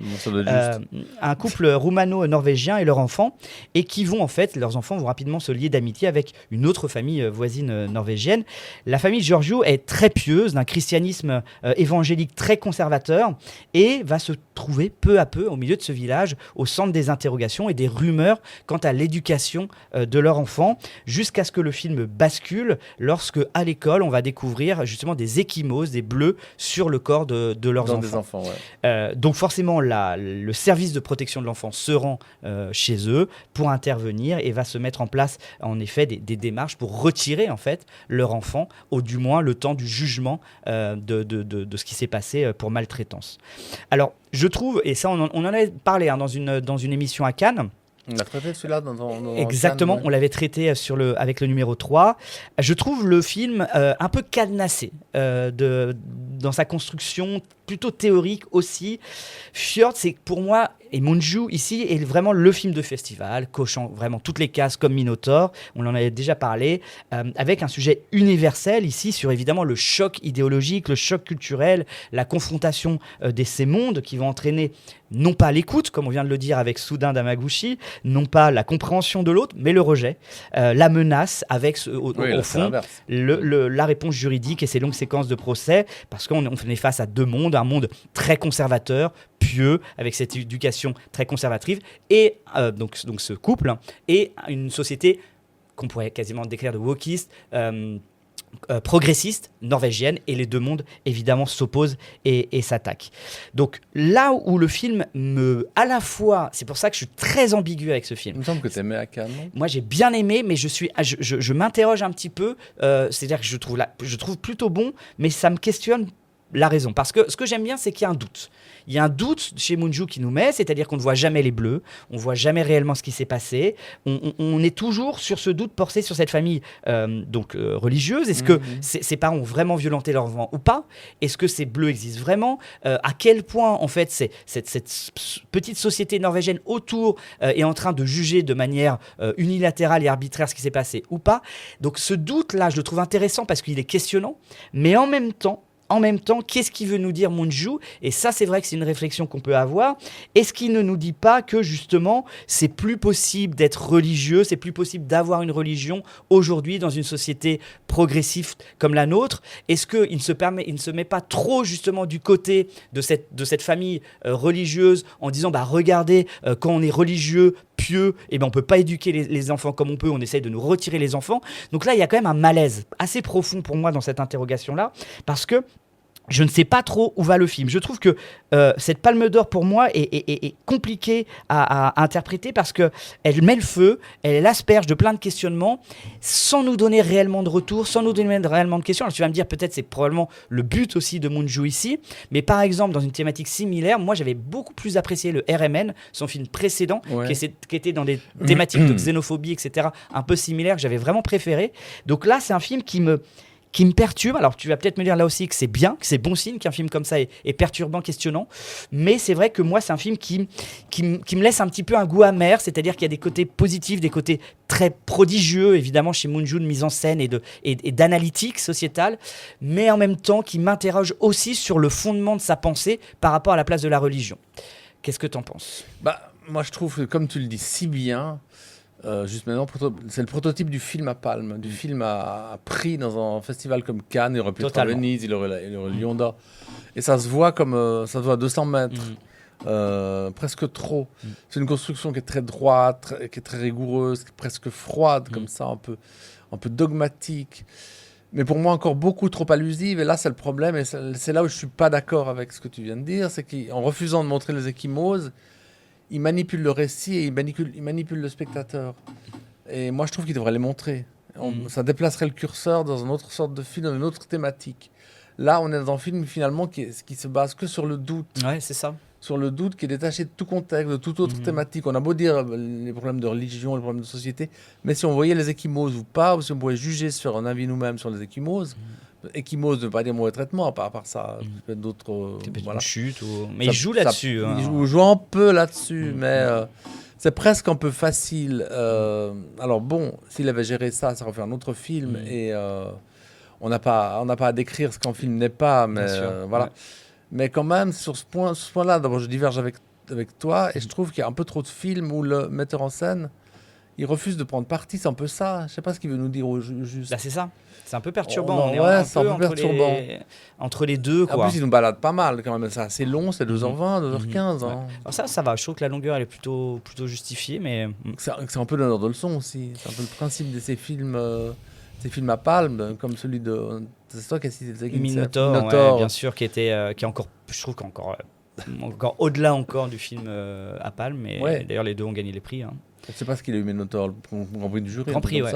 un couple roumano-norvégien et leur enfant, et qui vont en fait, leurs enfants vont rapidement se lier d'amitié avec une autre famille voisine norvégienne. La famille Georgiou est très pieuse, d'un christianisme évangélique très conservateur, et va se trouver peu à peu au milieu de ce village, au centre des interrogations et des rumeurs quant à l'éducation de leur enfant, jusqu'à ce que le film bascule lorsque, à l'école, on va découvrir justement des ecchymoses, des bleus sur le corps de leurs enfants. Des enfants, ouais. Donc forcément, le service de protection de l'enfant se rend chez eux pour intervenir et va se mettre en place, en effet, des démarches pour retirer en fait leur enfant, ou du moins le temps du jugement de ce qui s'est passé pour maltraitance. Alors, je trouve, et ça on en avait parlé dans une émission à Cannes. On l'a traité celui-là dans Exactement, Cannes, on l'avait traité avec le numéro 3. Je trouve le film un peu cadenassé dans sa construction, plutôt théorique aussi. Fjord, c'est pour moi, et Mungiu ici, est vraiment le film de festival, cochant vraiment toutes les cases comme Minotaur, on en avait déjà parlé, avec un sujet universel ici sur évidemment le choc idéologique, le choc culturel, la confrontation de ces mondes qui vont entraîner non pas l'écoute, comme on vient de le dire avec Soudain d'Amaguchi, non pas la compréhension de l'autre, mais le rejet, la menace avec au fond la réponse juridique et ces longues séquences de procès, parce qu'on est face à deux mondes, un monde très conservateur, pieux, avec cette éducation très conservatrice, et donc ce couple, et une société qu'on pourrait quasiment décrire de wokiste, progressiste norvégienne, et les deux mondes évidemment s'opposent et s'attaquent. Donc là où le film à la fois, c'est pour ça que je suis très ambigu avec ce film. Il me semble que tu aimais à Cannes. Moi j'ai bien aimé, mais je m'interroge un petit peu, c'est-à-dire que je trouve plutôt bon, mais ça me questionne la raison. Parce que ce que j'aime bien, c'est qu'il y a un doute. Il y a un doute chez Mungiu qui nous met, c'est-à-dire qu'on ne voit jamais les bleus, on ne voit jamais réellement ce qui s'est passé. On est toujours sur ce doute porté sur cette famille religieuse. Est-ce que ses parents ont vraiment violenté leur enfant ou pas? Est-ce que ces bleus existent vraiment? À quel point, en fait, cette petite société norvégienne autour est en train de juger de manière unilatérale et arbitraire ce qui s'est passé ou pas? Donc ce doute-là, je le trouve intéressant parce qu'il est questionnant, mais en même temps, qu'est-ce qu'il veut nous dire Mungiu? Et ça, c'est vrai que c'est une réflexion qu'on peut avoir. Est-ce qu'il ne nous dit pas que, justement, c'est plus possible d'être religieux, c'est plus possible d'avoir une religion aujourd'hui dans une société progressive comme la nôtre? Est-ce qu'il ne se met pas trop, justement, du côté de cette famille religieuse en disant, regardez, quand on est religieux, pieux, on ne peut pas éduquer les enfants comme on peut, on essaye de nous retirer les enfants. Donc là, il y a quand même un malaise assez profond pour moi dans cette interrogation-là, parce que je ne sais pas trop où va le film. Je trouve que cette Palme d'Or, pour moi, est compliquée à interpréter parce qu'elle met le feu, elle l'asperge de plein de questionnements, sans nous donner réellement de retour, sans nous donner réellement de questions. Alors tu vas me dire, peut-être c'est probablement le but aussi de Mungiu ici, mais par exemple, dans une thématique similaire, moi j'avais beaucoup plus apprécié le RMN, son film précédent, qui était dans des thématiques de xénophobie, etc., un peu similaires, que j'avais vraiment préféré. Donc là, c'est un film qui me perturbe. Alors tu vas peut-être me dire là aussi que c'est bien, que c'est bon signe qu'un film comme ça est perturbant, questionnant, mais c'est vrai que moi c'est un film qui me laisse un petit peu un goût amer, c'est-à-dire qu'il y a des côtés positifs, des côtés très prodigieux évidemment chez Mungiu de mise en scène et d'analytique sociétale, mais en même temps qui m'interroge aussi sur le fondement de sa pensée par rapport à la place de la religion. Qu'est-ce que tu en penses? Moi je trouve que, comme tu le dis si bien, juste maintenant, c'est le prototype du film à Palme, du film à prix dans un festival comme Cannes. Il aurait pu être à Venise, il aurait Lion d'Or. Et ça se voit ça se voit à 200 mètres, presque trop. C'est une construction qui est très droite, qui est très rigoureuse, qui est presque froide, comme ça, un peu dogmatique. Mais pour moi, encore beaucoup trop allusive. Et là, c'est le problème. Et c'est là où je ne suis pas d'accord avec ce que tu viens de dire. C'est qu'en refusant de montrer les ecchymoses, il manipule le récit et il manipule le spectateur. Et moi, je trouve qu'il devrait les montrer. Ça déplacerait le curseur dans une autre sorte de film, dans une autre thématique. Là, on est dans un film, finalement, qui se base que sur le doute. Ouais, c'est ça. Sur le doute qui est détaché de tout contexte, de toute autre thématique. On a beau dire les problèmes de religion, les problèmes de société, mais si on voyait les ecchymoses ou pas, ou si on pouvait juger, se faire un avis nous-mêmes sur les ecchymoses, Ecchymose ne veut pas dire mauvais traitement, à part ça, peut-être d'autres... C'est peut-être voilà. une chute. Mais il joue là-dessus. Hein. Il joue un peu là-dessus, mais c'est presque un peu facile. Alors bon, s'il avait géré ça aurait fait un autre film, et on n'a pas à décrire ce qu'un film n'est pas, mais voilà. Ouais. Mais quand même, sur ce point-là, d'abord, je diverge avec toi, et je trouve qu'il y a un peu trop de films où le metteur en scène, il refuse de prendre parti. C'est un peu ça. Je ne sais pas ce qu'il veut nous dire juste. Là, c'est ça. C'est un peu perturbant. Oh, on est ouais, un c'est un peu peu perturbant. entre les deux. Quoi. En plus, il nous balade pas mal quand même. C'est assez long, c'est 2h20, 2h15. Ouais. Hein. Alors ça va. Je trouve que la longueur, elle est plutôt justifiée. Mais... C'est un peu l'honneur de leçon aussi. C'est un peu le principe de ces films à palme, comme celui de... C'est toi qui as cité Minotaur, ouais, bien sûr, qui est encore... Je trouve qu'encore au-delà encore du film à palme. Mais d'ailleurs, les deux ont gagné les prix. Hein. Je ne sais pas ce qu'il a eu, Minotaur, le Grand Prix du jury. Grand Prix, ouais.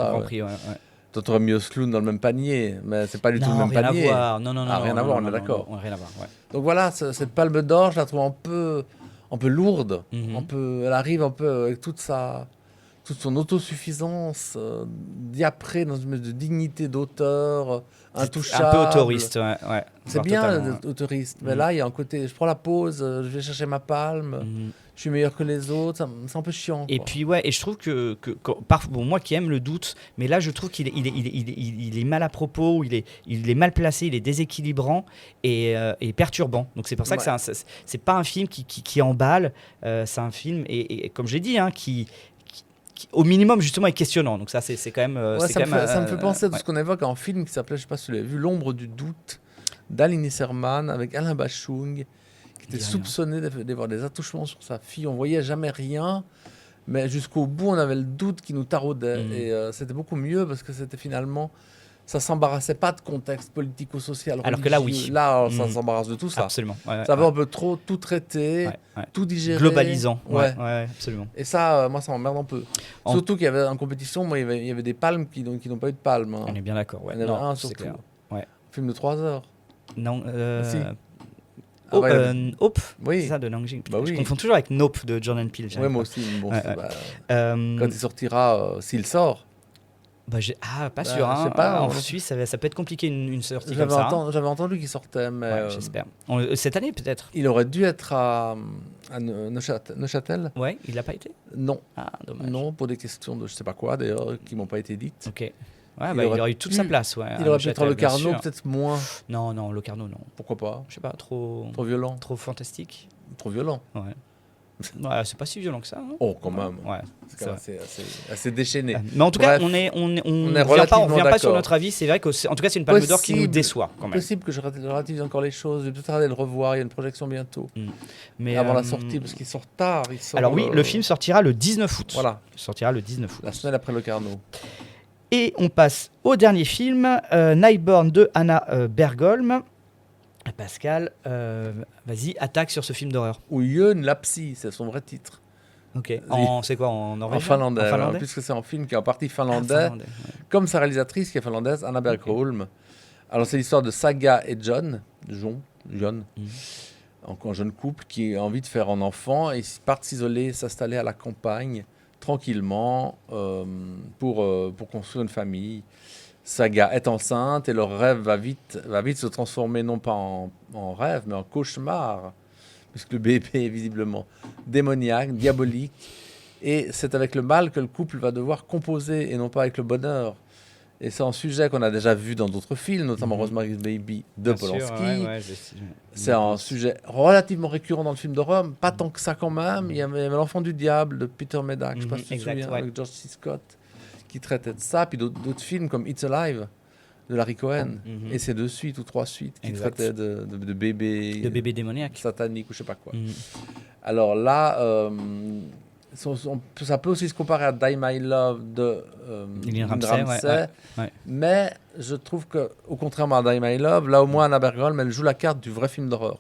Toi, aurais mis Osloon dans le même panier, mais c'est pas du tout le même rien panier. À voir. Non, rien à voir, on est d'accord. Rien à voir, ouais. Donc voilà, cette Palme d'Or, je la trouve un peu lourde. Elle arrive un peu avec toute son autosuffisance, diaprée dans une espèce de dignité d'auteur, intouchable. Un peu autoriste, ouais. C'est bien d'être autoriste, mais là, il y a un côté, je prends la pause, je vais chercher ma palme. Je suis meilleur que les autres, c'est un peu chiant. Et puis et je trouve que moi qui aime le doute, mais là je trouve qu'il est mal à propos, il est mal placé, il est déséquilibrant et perturbant. Donc c'est pour ça que c'est pas un film qui emballe, c'est un film et comme j'ai dit, hein, qui au minimum justement est questionnant. Donc ça c'est quand même. Ça me fait penser à tout ce qu'on évoque en film qui s'appelait, je sais pas si tu l'as vu, L'ombre du doute d'Aline Isserman avec Alain Bachung. Il était soupçonné d'avoir des attouchements sur sa fille. On voyait jamais rien, mais jusqu'au bout, on avait le doute qui nous taraudait. Et c'était beaucoup mieux parce que c'était finalement... Ça s'embarrassait pas de contexte politico-social. Alors que là, oui. Là, ça s'embarrasse de tout ça. Absolument. Ça va un peu trop tout traiter, tout digérer. Globalisant. Ouais, absolument. Et ça, moi, ça m'emmerde un peu. Surtout qu'il y avait en compétition, moi, il y avait des palmes qui n'ont pas eu de palmes. Hein. On est bien d'accord. Ouais. Il y en avait un surtout. Clair. Ouais. Un film de 3 heures. Non. Si. Hope, oui. C'est ça de Nanjing. Bah oui. Je confonds toujours avec Nope de Jordan Peele. Oui, moi aussi. Bon, quand il sortira, s'il sort. Pas sûr. Hein. Je sais pas, en Suisse, ça peut être compliqué une sortie comme ça. J'avais entendu qu'il sortait, mais j'espère. Cette année peut-être. Il aurait dû être à Neuchâtel. Ouais, il l'a pas été. Non. Ah, dommage. Non, pour des questions de je sais pas quoi d'ailleurs qui m'ont pas été dites. Ok. Ouais, il aurait eu toute sa place. Ouais, il aurait pu être Locarno, peut-être moins. Non, Locarno, non. Pourquoi pas? Je sais pas, trop violent. Trop fantastique. Trop violent. Ouais. C'est pas si violent que ça. Hein. Oh, quand même. Ouais. C'est quand même assez déchaîné. Mais en tout cas, on vient pas sur notre avis. C'est vrai que, en tout cas, c'est une Palme d'Or qui nous déçoit quand même. C'est possible que je relativise encore les choses. Je vais peut-être aller le revoir. Il y a une projection bientôt. Mais avant la sortie, parce qu'il sort tard. Alors oui, le film sortira le 19 août. Voilà. Il sortira le 19 août. La semaine après Locarno. Et on passe au dernier film, Nightborn de Anna Bergholm. Pascal, vas-y, attaque sur ce film d'horreur. Ou Yön Lapsi, c'est son vrai titre. Ok. C'est quoi, en norvégien? En finlandais. Puisque c'est un film qui est en partie finlandais. Comme sa réalisatrice qui est finlandaise, Anna Bergholm. Okay. Alors c'est l'histoire de Saga et John, un jeune couple qui a envie de faire un enfant et ils partent s'isoler, s'installer à la campagne tranquillement pour construire une famille. Saga est enceinte et leur rêve va vite se transformer non pas en rêve mais en cauchemar, puisque le bébé est visiblement démoniaque, diabolique, et c'est avec le mal que le couple va devoir composer et non pas avec le bonheur. Et c'est un sujet qu'on a déjà vu dans d'autres films, notamment Rosemary's Baby de Polanski. C'est un sujet relativement récurrent dans le film d'horreur, pas tant que ça quand même. Il y avait L'Enfant du Diable de Peter Medak, je ne sais pas si tu te souviens, avec George C. Scott, qui traitait de ça, puis d'autres films comme It's Alive de Larry Cohen, et ces 2 suites ou 3 suites qui traitaient de bébés... De bébés démoniaques. Sataniques ou je ne sais pas quoi. Alors là... ça peut aussi se comparer à Die My Love de Lynn Ramsey, mais je trouve que, au contraire à Die My Love, là au moins Anna Bergholm, elle joue la carte du vrai film d'horreur.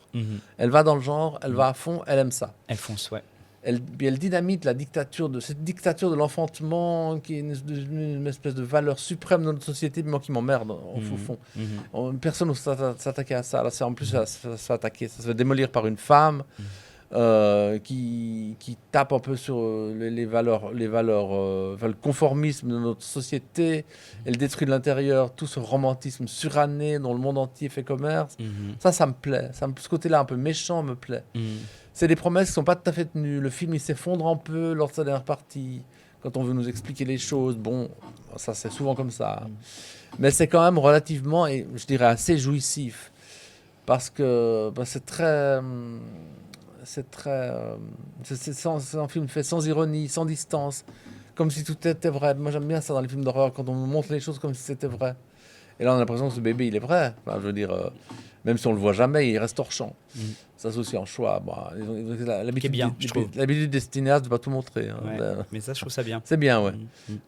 Elle va dans le genre, elle va à fond, elle aime ça. Elle fonce, ouais. Elle dynamite cette dictature de l'enfantement qui est une espèce de valeur suprême dans notre société, mais moi qui m'emmerde au fond. Personne n'ose s'attaquer à ça. Là, en plus, ça se fait attaquer, ça se fait démolir par une femme. qui tape un peu sur les valeurs, le conformisme de notre société. Elle détruit de l'intérieur tout ce romantisme suranné dont le monde entier fait commerce. Ça me plaît. Ce côté-là un peu méchant me plaît. C'est des promesses qui sont pas tout à fait tenues. Le film, il s'effondre un peu lors de sa dernière partie. Quand on veut nous expliquer les choses, bon, ça c'est souvent comme ça. Mais c'est quand même relativement, et je dirais assez jouissif. Parce que c'est un film fait sans ironie, sans distance, comme si tout était vrai. Moi j'aime bien ça dans les films d'horreur, quand on nous montre les choses comme si c'était vrai. Et là on a l'impression que ce bébé il est vrai. Enfin, je veux dire, même si on le voit jamais, il reste hors champ. Ça c'est aussi un choix. Bon, l'habitude des cinéastes de pas tout montrer. Hein. Ouais, mais ça je trouve ça bien. C'est bien, ouais.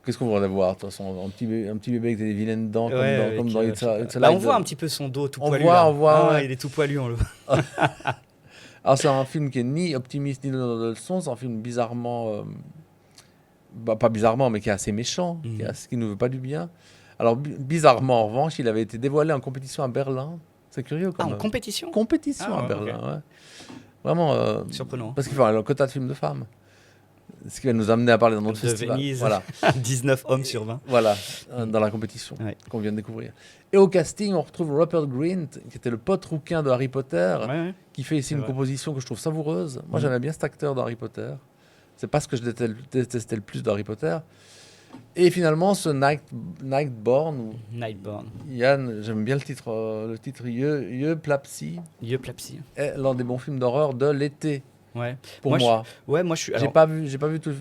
Qu'est-ce qu'on voudrait voir de toute façon, un petit bébé avec des vilaines dents, comme dans It's a Là on voit un petit peu son dos tout poilu. On voit. Ouais. Il est tout poilu, on le voit. Alors c'est un film qui est ni optimiste ni donne de leçons, c'est un film bizarrement, pas bizarrement, mais qui est assez méchant, qui ne veut pas du bien. Alors bizarrement en revanche, il avait été dévoilé en compétition à Berlin. C'est curieux quand même. En compétition à Berlin, okay. Ouais. Vraiment surprenant. Parce qu'il faut un quota de films de femmes. Ce qui va nous amener à parler dans notre festival. Venise, voilà. 19 hommes sur 20. Voilà, dans la compétition qu'on vient de découvrir. Et au casting, on retrouve Rupert Grint, qui était le pote rouquin de Harry Potter, qui fait ici une composition que je trouve savoureuse. Moi, j'aimais bien cet acteur d'Harry Potter. C'est pas ce que je détestais le plus d'Harry Potter. Et finalement, ce Nightborn. Yann, j'aime bien le titre Yeuplapsy. Yeuplapsy. Est l'un des bons films d'horreur de l'été. Ouais. Pour moi. Moi je suis. J'ai pas vu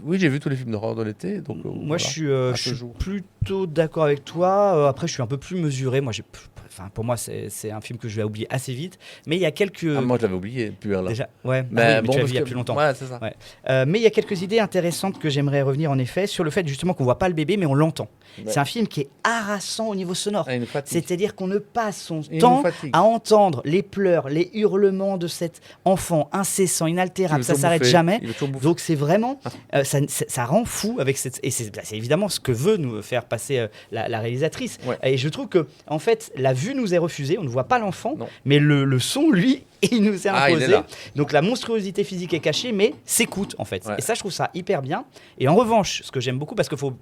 Oui, j'ai vu tous les films d'horreur de l'été. Donc, moi, je suis plutôt d'accord avec toi. Après, je suis un peu plus mesuré. Moi, pour moi, c'est un film que je vais oublier assez vite. Mais il y a quelques. Moi, je l'avais oublié, là. Déjà, ouais. Mais tu l'as vu il y a plus longtemps. Ouais, c'est ça. Ouais. Mais il y a quelques idées intéressantes que j'aimerais revenir en effet sur le fait justement qu'on voit pas le bébé, mais on l'entend. Ouais. C'est un film qui est harassant au niveau sonore. C'est-à-dire qu'on ne passe son temps à entendre les pleurs, les hurlements de cet enfant incessant, inaltérable. Ça s'arrête jamais. Donc c'est vraiment, ça rend fou avec cette. Et c'est évidemment ce que veut nous faire passer la réalisatrice. Ouais. Et je trouve que en fait, la vue nous est refusée. On ne voit pas l'enfant, mais le son, lui, il nous est imposé. Donc la monstruosité physique est cachée, mais s'écoute en fait. Ouais. Et ça, je trouve ça hyper bien. Et en revanche, ce que j'aime beaucoup, parce qu'il faut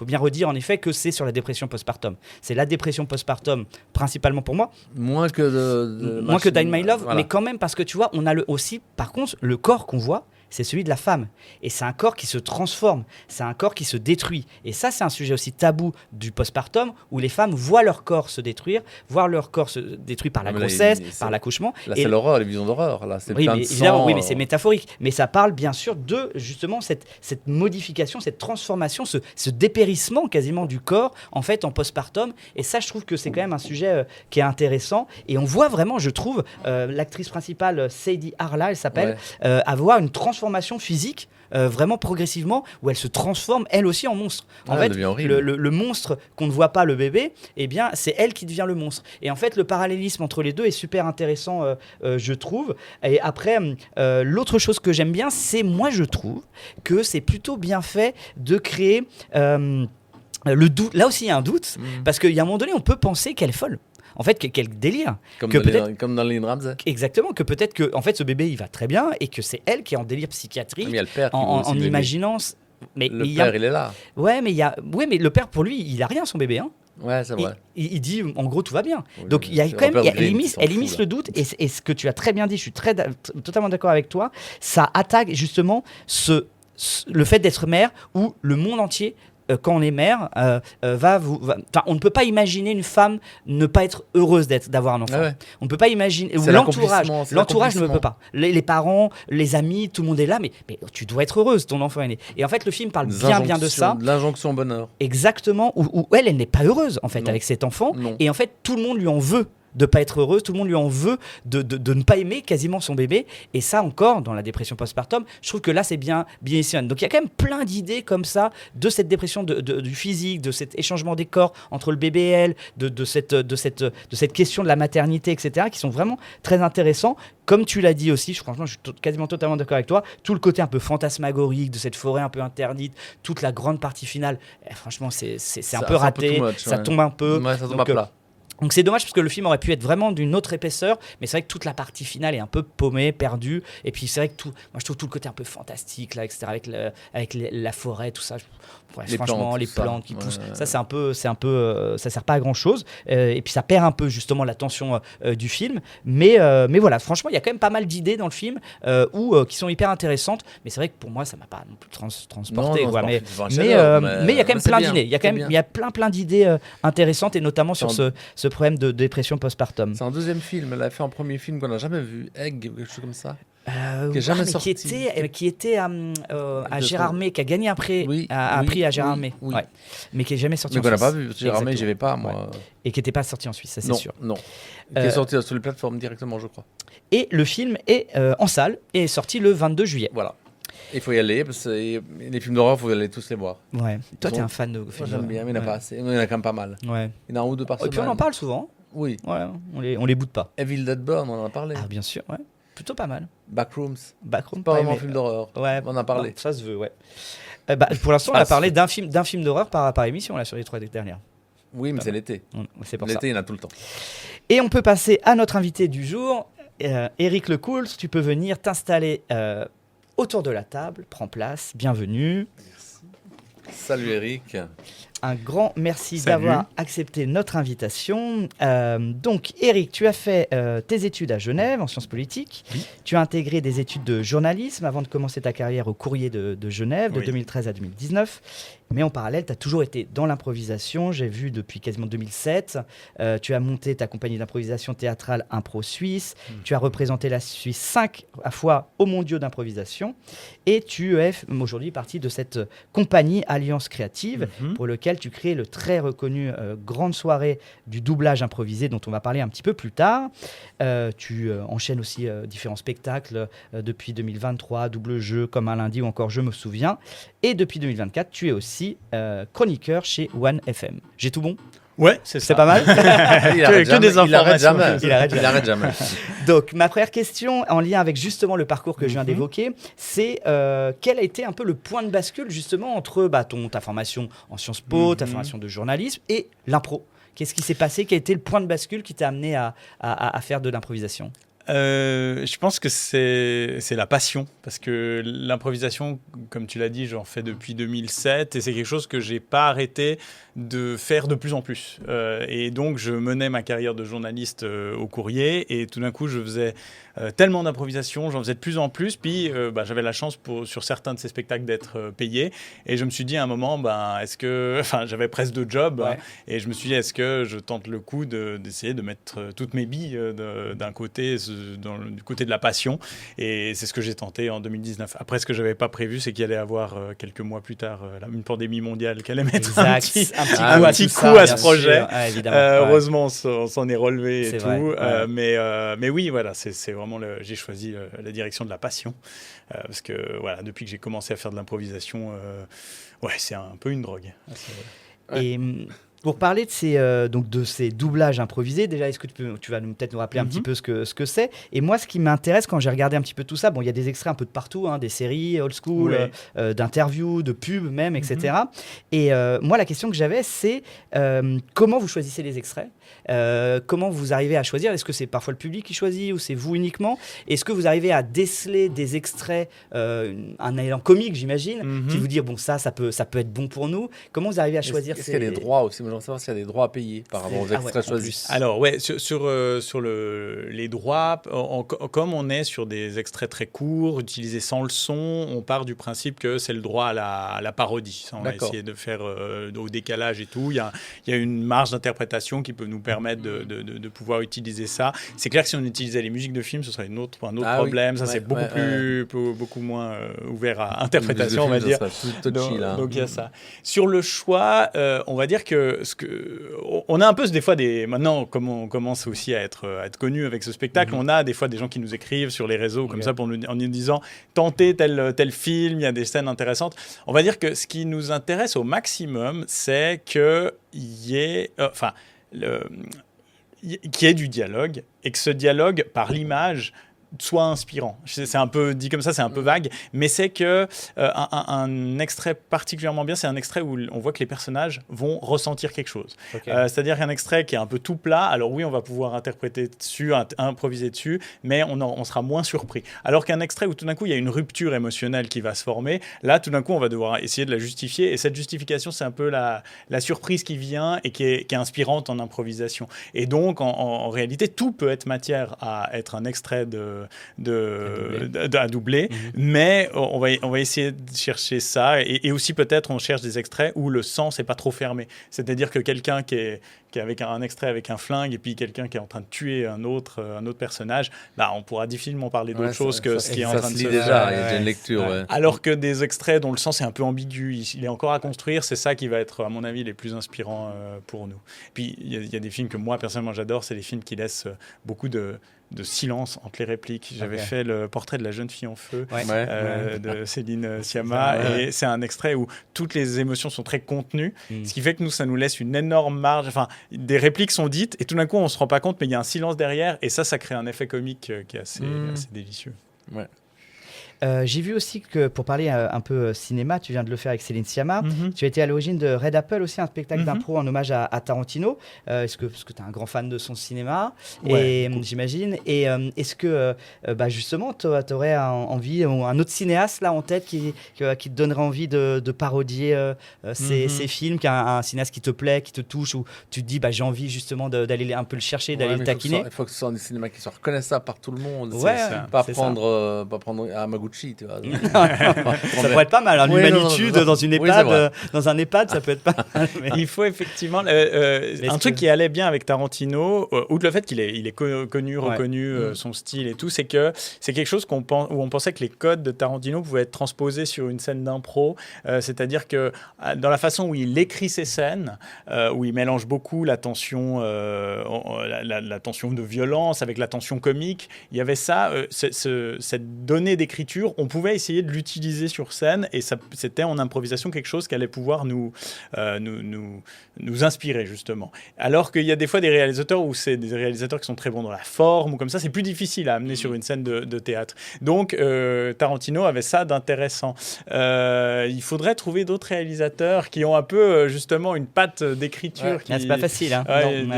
bien redire en effet que c'est sur la dépression postpartum. C'est la dépression postpartum principalement pour moi. Moins que Die My Love, voilà. Mais quand même parce que tu vois, on a aussi, par contre, le corps qu'on voit. C'est celui de la femme. Et c'est un corps qui se transforme, c'est un corps qui se détruit. Et ça, c'est un sujet aussi tabou du postpartum, où les femmes voient leur corps se détruire, voient leur corps se détruire par la grossesse, par l'accouchement. Là, c'est l'horreur, les visions d'horreur. Là, c'est oui, mais évidemment, oui, mais c'est métaphorique. Mais ça parle bien sûr de, justement, cette modification, cette transformation, ce dépérissement quasiment du corps, en fait, en postpartum. Et ça, je trouve que c'est quand même un sujet qui est intéressant. Et on voit vraiment, je trouve, l'actrice principale, Sadie Arla, elle s'appelle, avoir une transformation physique vraiment progressivement, où elle se transforme elle aussi en monstre. En fait, le monstre qu'on ne voit pas, le bébé, eh bien, c'est elle qui devient le monstre. Et en fait, le parallélisme entre les deux est super intéressant, je trouve. Et après, l'autre chose que j'aime bien, c'est, moi, je trouve que c'est plutôt bien fait de créer le doute. Là aussi, il y a un doute, parce qu'il y a un moment donné, on peut penser qu'elle est folle. En fait, quel délire. Comme dans Lynn Ramsey. Exactement, que peut-être que en fait, ce bébé, il va très bien et que c'est elle qui est en délire psychiatrique, mais il y a le père qui en imaginant. Mais le père, il est là. Ouais, mais le père, pour lui, il a rien, son bébé. Hein. Ouais, c'est vrai. Il dit, en gros, tout va bien. Oui, donc, il y a quand même, elle immisce le doute. Et ce que tu as très bien dit, je suis totalement d'accord avec toi, ça attaque justement le fait d'être mère, où le monde entier... quand on est mère, on ne peut pas imaginer une femme ne pas être heureuse d'avoir un enfant. Ouais. On ne peut pas imaginer. L'entourage ne peut pas. Les parents, les amis, tout le monde est là, mais tu dois être heureuse, ton enfant est né. Et en fait, le film parle bien de ça. L'injonction au bonheur. Exactement, où elle n'est pas heureuse en fait avec cet enfant. Non. Et en fait, tout le monde lui en veut de pas être heureuse, tout le monde lui en veut de ne pas aimer quasiment son bébé. Et ça encore, dans la dépression postpartum, je trouve que là, c'est bien ici. Donc il y a quand même plein d'idées comme ça, de cette dépression du physique, de cet échangement des corps entre le bébé et elle, de cette question de la maternité, etc., qui sont vraiment très intéressants. Comme tu l'as dit aussi, franchement, je suis quasiment totalement d'accord avec toi, tout le côté un peu fantasmagorique de cette forêt un peu interdite, toute la grande partie finale, franchement, c'est un peu raté, ça tombe un peu. Ouais, ça tombe à plat. Donc c'est dommage parce que le film aurait pu être vraiment d'une autre épaisseur, mais c'est vrai que toute la partie finale est un peu paumée, perdue. Et puis c'est vrai que moi je trouve tout le côté un peu fantastique là, etc. Avec la forêt, tout ça. Franchement, les plantes qui poussent, ça c'est un peu, ça sert pas à grand chose. Et puis ça perd un peu justement la tension du film. Mais voilà, franchement, il y a quand même pas mal d'idées dans le film qui sont hyper intéressantes. Mais c'est vrai que pour moi, ça m'a pas non plus transporté. Mais il y a quand même plein d'idées. Il y a plein d'idées intéressantes et notamment sur ce problème de dépression postpartum. C'est un deuxième film. Elle a fait un premier film qu'on n'a jamais vu, Egg, quelque chose comme ça. Qui est jamais sorti. Qui était à Gérardmer, qui a gagné un prix à Gérardmer, mais qui n'est jamais sorti en Suisse. Mais qu'on n'a pas vu. Gérardmer, j'y vais pas, moi. Ouais. Et qui n'était pas sorti en Suisse, ça c'est sûr. Non. Qui est sorti sur les plateformes directement, je crois. Et le film est en salle et est sorti le 22 juillet. Voilà. Il faut y aller, parce que les films d'horreur, il faut y aller tous les voir. Ouais. Toi, tu es un fan de films d'horreur. J'aime bien, mais il n'y en a pas assez. Il y en a quand même pas mal. Ouais. Il y en a un ou deux par semaine. Et puis on en parle souvent. Oui. Ouais, on les boude pas. Evil Dead Burn, on en a parlé. Ah, bien sûr, ouais. Plutôt pas mal. Backrooms. Pas vraiment un film d'horreur. Ouais. On en a parlé. Non, ça se veut, ouais. Pour l'instant, on a parlé d'un film d'horreur par émission là, sur les 3 dernières. Oui, mais c'est l'été. C'est pour ça. L'été, il y en a tout le temps. Et on peut passer à notre invité du jour, Eric Lecouls. Tu peux venir t'installer autour de la table. Prends place. Bienvenue. Merci. Salut Eric. Un grand merci d'avoir accepté notre invitation. Donc, Eric, tu as fait tes études à Genève en sciences politiques. Oui. Tu as intégré des études de journalisme avant de commencer ta carrière au Courrier de Genève de 2013 à 2019. Mais en parallèle, tu as toujours été dans l'improvisation. J'ai vu depuis quasiment 2007. Tu as monté ta compagnie d'improvisation théâtrale Impro Suisse. Tu as représenté la Suisse 5 fois aux mondiaux d'improvisation. Et tu es aujourd'hui partie de cette compagnie Alliance Créative pour lequel tu crées le très reconnu grande soirée du doublage improvisé dont on va parler un petit peu plus tard. Tu enchaînes aussi différents spectacles depuis 2023, Double Jeu, Comme un lundi ou encore Je me souviens. Et depuis 2024, tu es aussi chroniqueur chez One FM. J'ai tout bon ? Ouais, c'est pas mal. que des informations. Il arrête jamais. Donc, ma première question, en lien avec justement le parcours que je viens d'évoquer, c'est quel a été un peu le point de bascule justement entre ta formation en Sciences Po, ta formation de journalisme et l'impro ? Qu'est-ce qui s'est passé ? Quel a été le point de bascule qui t'a amené à faire de l'improvisation ? Je pense que c'est la passion, parce que l'improvisation, comme tu l'as dit, j'en fais depuis 2007 et c'est quelque chose que j'ai pas arrêté de faire de plus en plus. Et donc, je menais ma carrière de journaliste au Courrier et tout d'un coup, je faisais tellement d'improvisation, j'en faisais de plus en plus. Puis, j'avais la chance sur certains de ces spectacles d'être payé. Et je me suis dit à un moment, j'avais presque 2 jobs. Et je me suis dit, est-ce que je tente le coup d'essayer de mettre toutes mes billes d'un côté, du côté de la passion. Et c'est ce que j'ai tenté en 2019. Après, ce que je n'avais pas prévu, c'est qu'il y allait avoir quelques mois plus tard une pandémie mondiale qui allait mettre un petit coup à ce projet. Heureusement, on s'en est relevé et tout. Vrai, mais oui, voilà, c'est vraiment j'ai choisi la direction de la passion. Parce que voilà, depuis que j'ai commencé à faire de l'improvisation, c'est un peu une drogue. Et pour parler de ces doublages improvisés, déjà, est-ce que tu vas peut-être nous rappeler un petit peu ce que c'est ? Et moi, ce qui m'intéresse quand j'ai regardé un petit peu tout ça, il y a des extraits un peu de partout, des séries old school, d'interviews, de pubs même, etc. Et moi, la question que j'avais, c'est comment vous choisissez les extraits ? Comment vous arrivez à choisir ? Est-ce que c'est parfois le public qui choisit ou c'est vous uniquement ? Est-ce que vous arrivez à déceler des extraits, un élan comique, j'imagine, qui vous dit ça peut être bon pour nous ? Comment vous arrivez à choisir Est-ce qu'il y a des droits aussi ? Je veux savoir s'il y a des droits à payer par rapport aux extraits choisis. Alors, sur les droits, comme on est sur des extraits très courts, utilisés sans le son, on part du principe que c'est le droit à la parodie. On va essayer de faire au décalage et tout. Il y a une marge d'interprétation qui peut nous permettre de pouvoir utiliser ça. C'est clair que si on utilisait les musiques de films, ce serait un autre problème. Ça, c'est beaucoup moins ouvert à interprétation, on va dire. Donc, il y a ça. Sur le choix, on va dire que on a un peu des fois maintenant, comme on commence aussi à être connu avec ce spectacle, on a des fois des gens qui nous écrivent sur les réseaux comme ça en nous disant tentez tel film, il y a des scènes intéressantes. On va dire que ce qui nous intéresse au maximum, c'est qu'il y ait qu'il y ait du dialogue et que ce dialogue par l'image soit inspirant. C'est un peu dit comme ça, c'est un peu vague, mais c'est que un extrait particulièrement bien, c'est un extrait où on voit que les personnages vont ressentir quelque chose. C'est-à-dire qu'un extrait qui est un peu tout plat, alors oui, on va pouvoir interpréter dessus, improviser dessus, mais on sera moins surpris. Alors qu'un extrait où tout d'un coup, il y a une rupture émotionnelle qui va se former, là, tout d'un coup, on va devoir essayer de la justifier, et cette justification, c'est un peu la surprise qui vient et qui est inspirante en improvisation. Et donc, en réalité, tout peut être matière à être un extrait à doubler, mais on va essayer de chercher ça, et aussi peut-être on cherche des extraits où le sens n'est pas trop fermé. C'est-à-dire que quelqu'un qui est avec un extrait avec un flingue et puis quelqu'un qui est en train de tuer un autre personnage, on pourra difficilement parler d'autre chose que ce qui est en train de se déjà, il y a déjà une lecture. Ouais. Alors que des extraits dont le sens est un peu ambigu, il est encore à construire, c'est ça qui va être, à mon avis, les plus inspirants pour nous. Puis il y a des films que moi, personnellement, j'adore, c'est les films qui laissent beaucoup de silence entre les répliques. J'avais fait le portrait de la jeune fille en feu de Céline Sciamma, et c'est un extrait où toutes les émotions sont très contenues, ce qui fait que ça nous laisse une énorme marge. Enfin, des répliques sont dites et tout d'un coup on se rend pas compte, mais il y a un silence derrière, et ça crée un effet comique qui est assez délicieux. Ouais. J'ai vu aussi que, pour parler un peu cinéma, tu viens de le faire avec Céline Sciamma, tu as été à l'origine de Red Apple aussi, un spectacle d'impro en hommage à Tarantino, parce que tu es un grand fan de son cinéma, j'imagine, et est-ce que justement tu aurais envie, ou un autre cinéaste là en tête qui te donnerait envie de parodier ces films, un cinéaste qui te plaît, qui te touche, ou tu te dis j'ai envie justement d'aller un peu le chercher, d'aller le taquiner? Il faut que ce soit un cinéma qui soit reconnaissable par tout le monde, pas prendre Hamaguchi. Tu vois. Ça pourrait être pas mal, l'humanitude dans une EHPAD, dans un EHPAD, ça peut être pas mal. Mais... Il faut effectivement un truc qui allait bien avec Tarantino, outre le fait qu'il est connu, reconnu, son style et tout, c'est que c'est quelque chose où on pensait que les codes de Tarantino pouvaient être transposés sur une scène d'impro, c'est-à-dire que dans la façon où il écrit ses scènes, où il mélange beaucoup la tension de violence avec la tension comique, il y avait ça, cette donnée d'écriture, on pouvait essayer de l'utiliser sur scène, et c'était en improvisation quelque chose qui allait pouvoir nous inspirer justement. Alors qu'il y a des fois des réalisateurs où c'est des réalisateurs qui sont très bons dans la forme ou comme ça, c'est plus difficile à amener sur une scène de théâtre. Donc Tarantino avait ça d'intéressant. Il faudrait trouver d'autres réalisateurs qui ont un peu justement une patte d'écriture. C'est pas facile. Hein.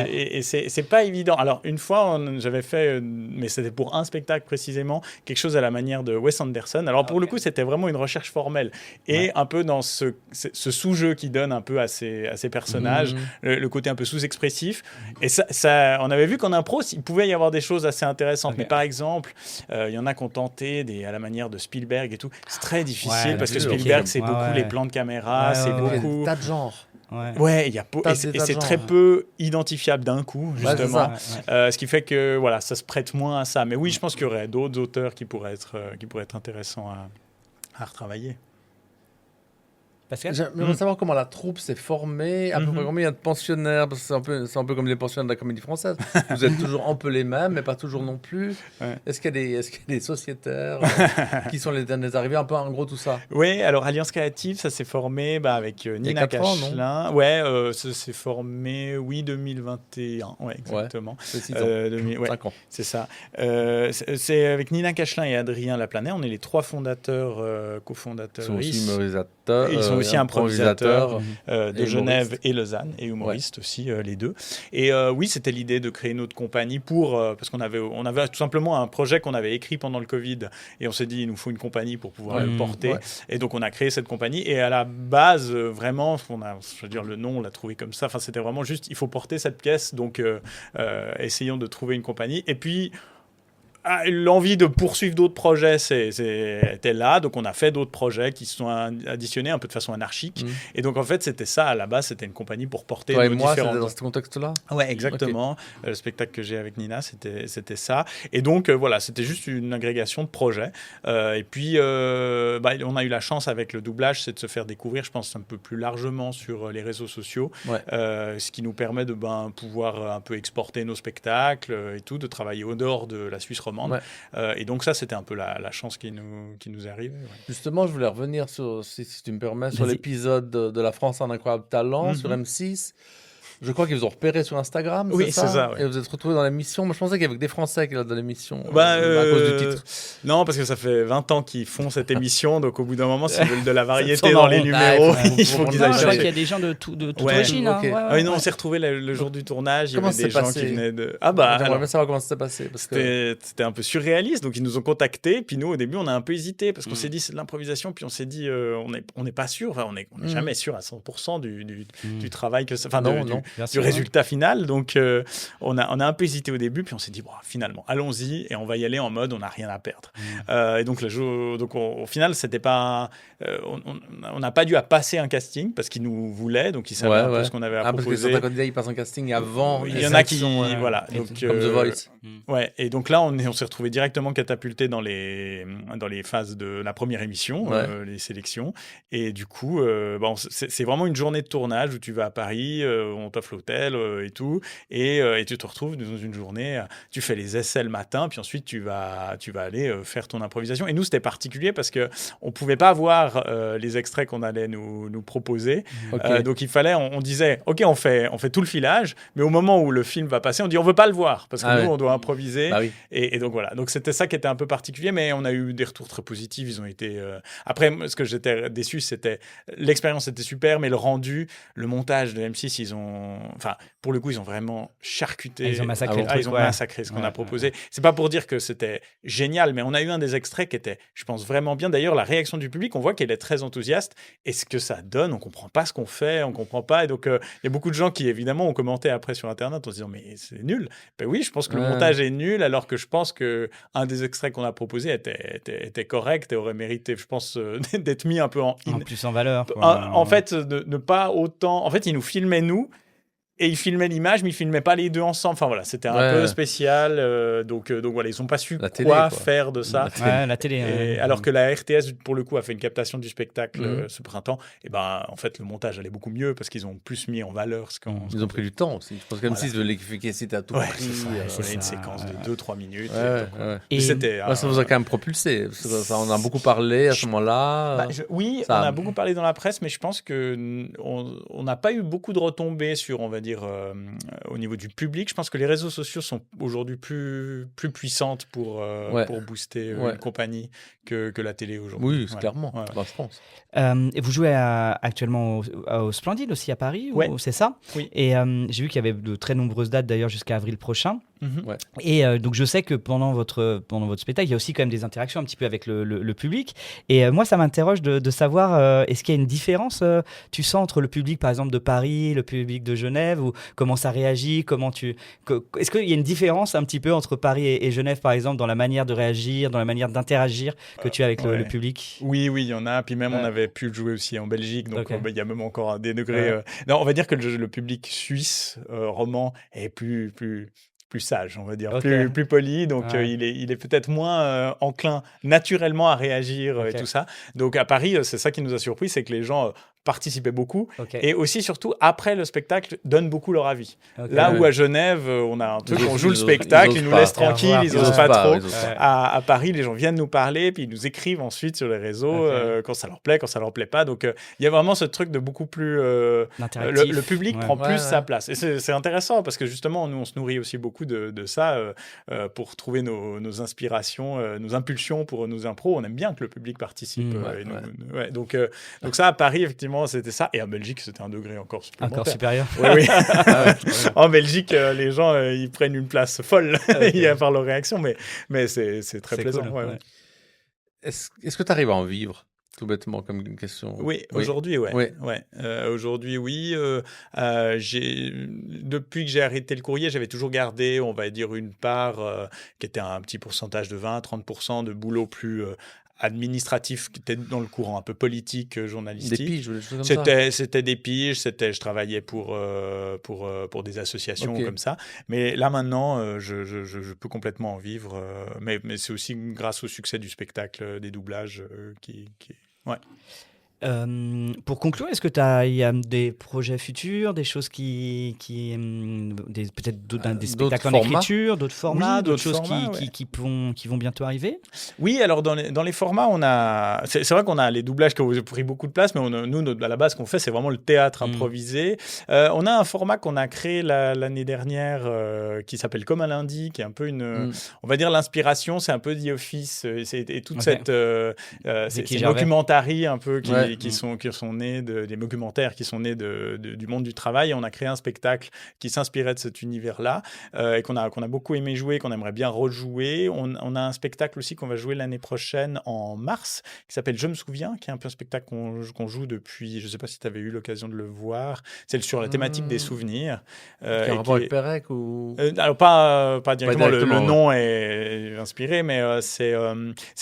Et c'est pas évident. Alors une fois j'avais fait, mais c'était pour un spectacle précisément, quelque chose à la manière de Wes Anderson. Alors pour le coup, c'était vraiment une recherche formelle, et un peu dans ce sous-jeu qui donne un peu à ces personnages, le côté un peu sous-expressif. Et ça, on avait vu qu'en impro, il pouvait y avoir des choses assez intéressantes. Mais par exemple, il y en a qui ont tenté à la manière de Spielberg et tout. C'est très difficile parce que Spielberg, c'est beaucoup les plans de caméra, c'est beaucoup... tas de genres. Il y a et c'est très peu identifiable d'un coup, justement. Ce qui fait que ça se prête moins à ça. Mais oui, je pense qu'il y aurait d'autres auteurs qui pourraient être intéressants à retravailler. J'aimerais savoir comment la troupe s'est formée, à peu près combien il y a de pensionnaires, parce que c'est un peu comme les pensionnaires de la Comédie Française. Vous êtes toujours un peu les mêmes, mais pas toujours non plus. Est-ce qu'il y a des sociétaires qui sont les derniers arrivés, un peu en gros tout ça? Oui, alors Alliance Créative, ça s'est formé avec Nina Cachelin. Ça s'est formé, 2021. Ouais, exactement. C'est 6 ans. 5 ans. C'est ça. C'est avec Nina Cachelin et Adrien Laplanet. On est les 3 cofondateurs. Ils sont aussi humorisateurs. Ils sont aussi improvisateurs de Genève et Lausanne, et humoristes aussi, les deux. Et oui, c'était l'idée de créer notre compagnie parce qu'on avait tout simplement un projet qu'on avait écrit pendant le Covid, et on s'est dit il nous faut une compagnie pour pouvoir le porter. Et donc on a créé cette compagnie, et à la base, vraiment, le nom, on l'a trouvé comme ça. Enfin, c'était vraiment juste, il faut porter cette pièce, donc essayons de trouver une compagnie. Et puis, l'envie de poursuivre d'autres projets était là, donc on a fait d'autres projets qui se sont additionnés un peu de façon anarchique, et donc en fait c'était ça, à la base c'était une compagnie pour porter nos différents... C'était dans ce contexte-là? Ouais, exactement. Le spectacle que j'ai avec Nina, c'était ça, et donc c'était juste une agrégation de projets, et puis on a eu la chance avec le doublage, c'est de se faire découvrir, je pense, un peu plus largement sur les réseaux sociaux, ce qui nous permet de pouvoir un peu exporter nos spectacles et tout, de travailler au dehors de la Suisse romande. Et donc ça, c'était un peu la chance qui nous est arrivée. Justement, je voulais revenir si tu me permets, sur l'épisode de La France a un incroyable talent sur M6. Je crois qu'ils vous ont repéré sur Instagram, Oui, c'est ça, ouais. Et vous êtes retrouvés dans l'émission. Moi, je pensais qu'il y avait que des Français qui étaient dans l'émission, Bah, à cause du titre. Non, parce que ça fait 20 ans qu'ils font cette émission, donc au bout d'un moment, s'ils veulent de la variété tourne dans en les rond. numéros, Ah, il faut qu'ils Non, aillent je crois qu'il y chercher. a des gens de toute Ouais. origine. Ok. Hein. Ah oui, non, on s'est retrouvés le jour du tournage, il y Comment avait ça des s'est gens passé qui venaient de... Ah bah, J'aimerais alors, bien savoir comment ça s'est passé. Parce que... c'était un peu surréaliste, donc ils nous ont contactés, puis nous, au début, on a un peu hésité, parce qu'on s'est dit, c'est de l'improvisation, puis on s'est dit, on n'est pas sûr, enfin, on n'est jamais sûr à 100% du travail que ça... Enfin, Non, du- non. Bien du sûr, résultat final. Donc, on a un peu hésité au début, puis on s'est dit, bon, finalement, allons-y et on va y aller en mode on n'a rien à perdre. Et donc, au final, c'était pas. On n'a pas dû à passer un casting parce qu'ils nous voulaient, donc ils savaient un peu ce qu'on avait à parce que proposer. certains candidats, ils passent un casting avant. Il y en a qui. ouais. Voilà. Et Donc, Comme The Voice. Ouais, et donc là, on s'est retrouvé directement catapulté dans les phases de la première émission, les sélections. Et du coup, c'est vraiment une journée de tournage où tu vas à Paris, on t'offre l'hôtel et tout, et tu te retrouves dans une journée, tu fais les essais le matin, puis ensuite tu vas aller faire ton improvisation. Et nous, c'était particulier parce que on pouvait pas voir les extraits qu'on allait nous proposer. Ok. Donc il fallait, on disait, ok, on fait tout le filage, mais au moment où le film va passer, on dit on veut pas le voir parce que nous, on doit improviser. Bah oui. Et donc voilà. Donc c'était ça qui était un peu particulier, mais on a eu des retours très positifs. Ils ont été. Après, ce que j'étais déçu, c'était l'expérience était super, mais le rendu, le montage de M6, enfin, pour le coup, ils ont vraiment charcuté. Ils ont massacré le Ils truc, ont ouais. massacré ce qu'on a proposé. C'est pas pour dire que c'était génial, mais on a eu un des extraits qui était, je pense, vraiment bien. D'ailleurs, la réaction du public, on voit qu'elle est très enthousiaste. Et ce que ça donne, on comprend pas ce qu'on fait, on comprend pas. Et donc, il y a beaucoup de gens qui, évidemment, ont commenté après sur Internet en se disant, mais c'est nul. Ben oui, je pense que le montage est nul, alors que je pense que un des extraits qu'on a proposé était correct et aurait mérité, je pense, d'être mis un peu en plus en valeur. Quoi. En fait, ne pas autant. En fait, ils nous filmaient nous. Et ils filmaient l'image, mais ils filmaient pas les deux ensemble. Enfin voilà, c'était un peu spécial. Donc voilà, ils ont pas su quoi faire de ça. La télé. Et alors que la RTS, pour le coup, a fait une captation du spectacle ce printemps. Et ben, en fait, le montage allait beaucoup mieux parce qu'ils ont plus mis en valeur ce qu'on. Ils ont pris du temps aussi. Je pense que M6 veut l'efficacité à tout prix. C'est une séquence de 2-3 minutes. Et c'était. Ça vous a quand même propulsé. Ça, on en a beaucoup parlé à ce moment-là. Oui, on a beaucoup parlé dans la presse, mais je pense que on n'a pas eu beaucoup de retombées sur, on va dire, au niveau du public. Je pense que les réseaux sociaux sont aujourd'hui plus puissantes pour booster une compagnie que la télé aujourd'hui. Oui, clairement, je pense. Et vous jouez actuellement au Splendide aussi à Paris, c'est ça? Oui. Et j'ai vu qu'il y avait de très nombreuses dates d'ailleurs jusqu'à avril prochain. Et donc je sais que pendant votre spectacle, il y a aussi quand même des interactions un petit peu avec le public. Et moi, ça m'interroge de savoir, est-ce qu'il y a une différence, tu sens, entre le public, par exemple, de Paris, le public de Genève, ou comment ça réagit, est-ce qu'il y a une différence un petit peu entre Paris et Genève, par exemple, dans la manière de réagir, dans la manière d'interagir que tu as avec le public? Oui, il y en a. Puis même, on avait pu le jouer aussi en Belgique, donc il y a même encore des degrés. Non, on va dire que le public suisse roman est plus sage, on va dire, plus poli, donc il est peut-être moins enclin naturellement à réagir et tout ça. Donc à Paris, c'est ça qui nous a surpris, c'est que les gens participaient beaucoup et aussi surtout après le spectacle donnent beaucoup leur avis. Là où à Genève on a un truc, on joue le spectacle, ils nous laissent tranquilles, ils osent pas trop. À Paris, les gens viennent nous parler puis ils nous écrivent ensuite sur les réseaux quand ça leur plaît, quand ça leur plaît pas. Donc il y a vraiment ce truc de beaucoup plus le public prend plus sa place et c'est intéressant parce que justement nous on se nourrit aussi beaucoup de ça pour trouver nos inspirations, nos impulsions pour nos impros. On aime bien que le public participe. Donc ça à Paris effectivement c'était ça, et en Belgique c'était un degré encore supplémentaire. Encore supérieur. Oui. En Belgique les gens ils prennent une place folle par leur réaction, mais c'est très plaisant. Cool, Est-ce que tu arrives à en vivre, tout bêtement, comme une question? Oui, aujourd'hui, aujourd'hui, oui. Depuis que j'ai arrêté le courrier, j'avais toujours gardé, on va dire, une part qui était un petit pourcentage de 20-30% de boulot plus administratif, qui était dans le courant un peu politique, journalistique. Des piges ou des choses comme ça? C'était des piges, je travaillais pour des associations comme ça. Mais là, maintenant, je peux complètement en vivre. Mais c'est aussi grâce au succès du spectacle, des doublages qui... Ouais. Pour conclure, est-ce que il y a des projets futurs, des choses peut-être des spectacles en formats. écriture, d'autres formats, Oui, d'autres choses formats, qui vont bientôt arriver? Oui, alors dans les formats, c'est vrai qu'on a les doublages qui ont pris beaucoup de place, mais à la base, ce qu'on fait, c'est vraiment le théâtre improvisé. On a un format qu'on a créé l'année dernière qui s'appelle Comme un lundi, qui est un peu on va dire l'inspiration, c'est un peu The Office et toute cette ces documentaries un peu qui sont nés des documentaires qui sont nés du monde du travail. Et on a créé un spectacle qui s'inspirait de cet univers-là et qu'on a beaucoup aimé jouer, qu'on aimerait bien rejouer. On a un spectacle aussi qu'on va jouer l'année prochaine en mars qui s'appelle Je me souviens, qui est un peu un spectacle qu'on joue depuis, je ne sais pas si tu avais eu l'occasion de le voir, c'est sur la thématique des souvenirs. Qui a un rapport avec Pérec ou... Alors pas directement, le directement, nom est inspiré, mais c'est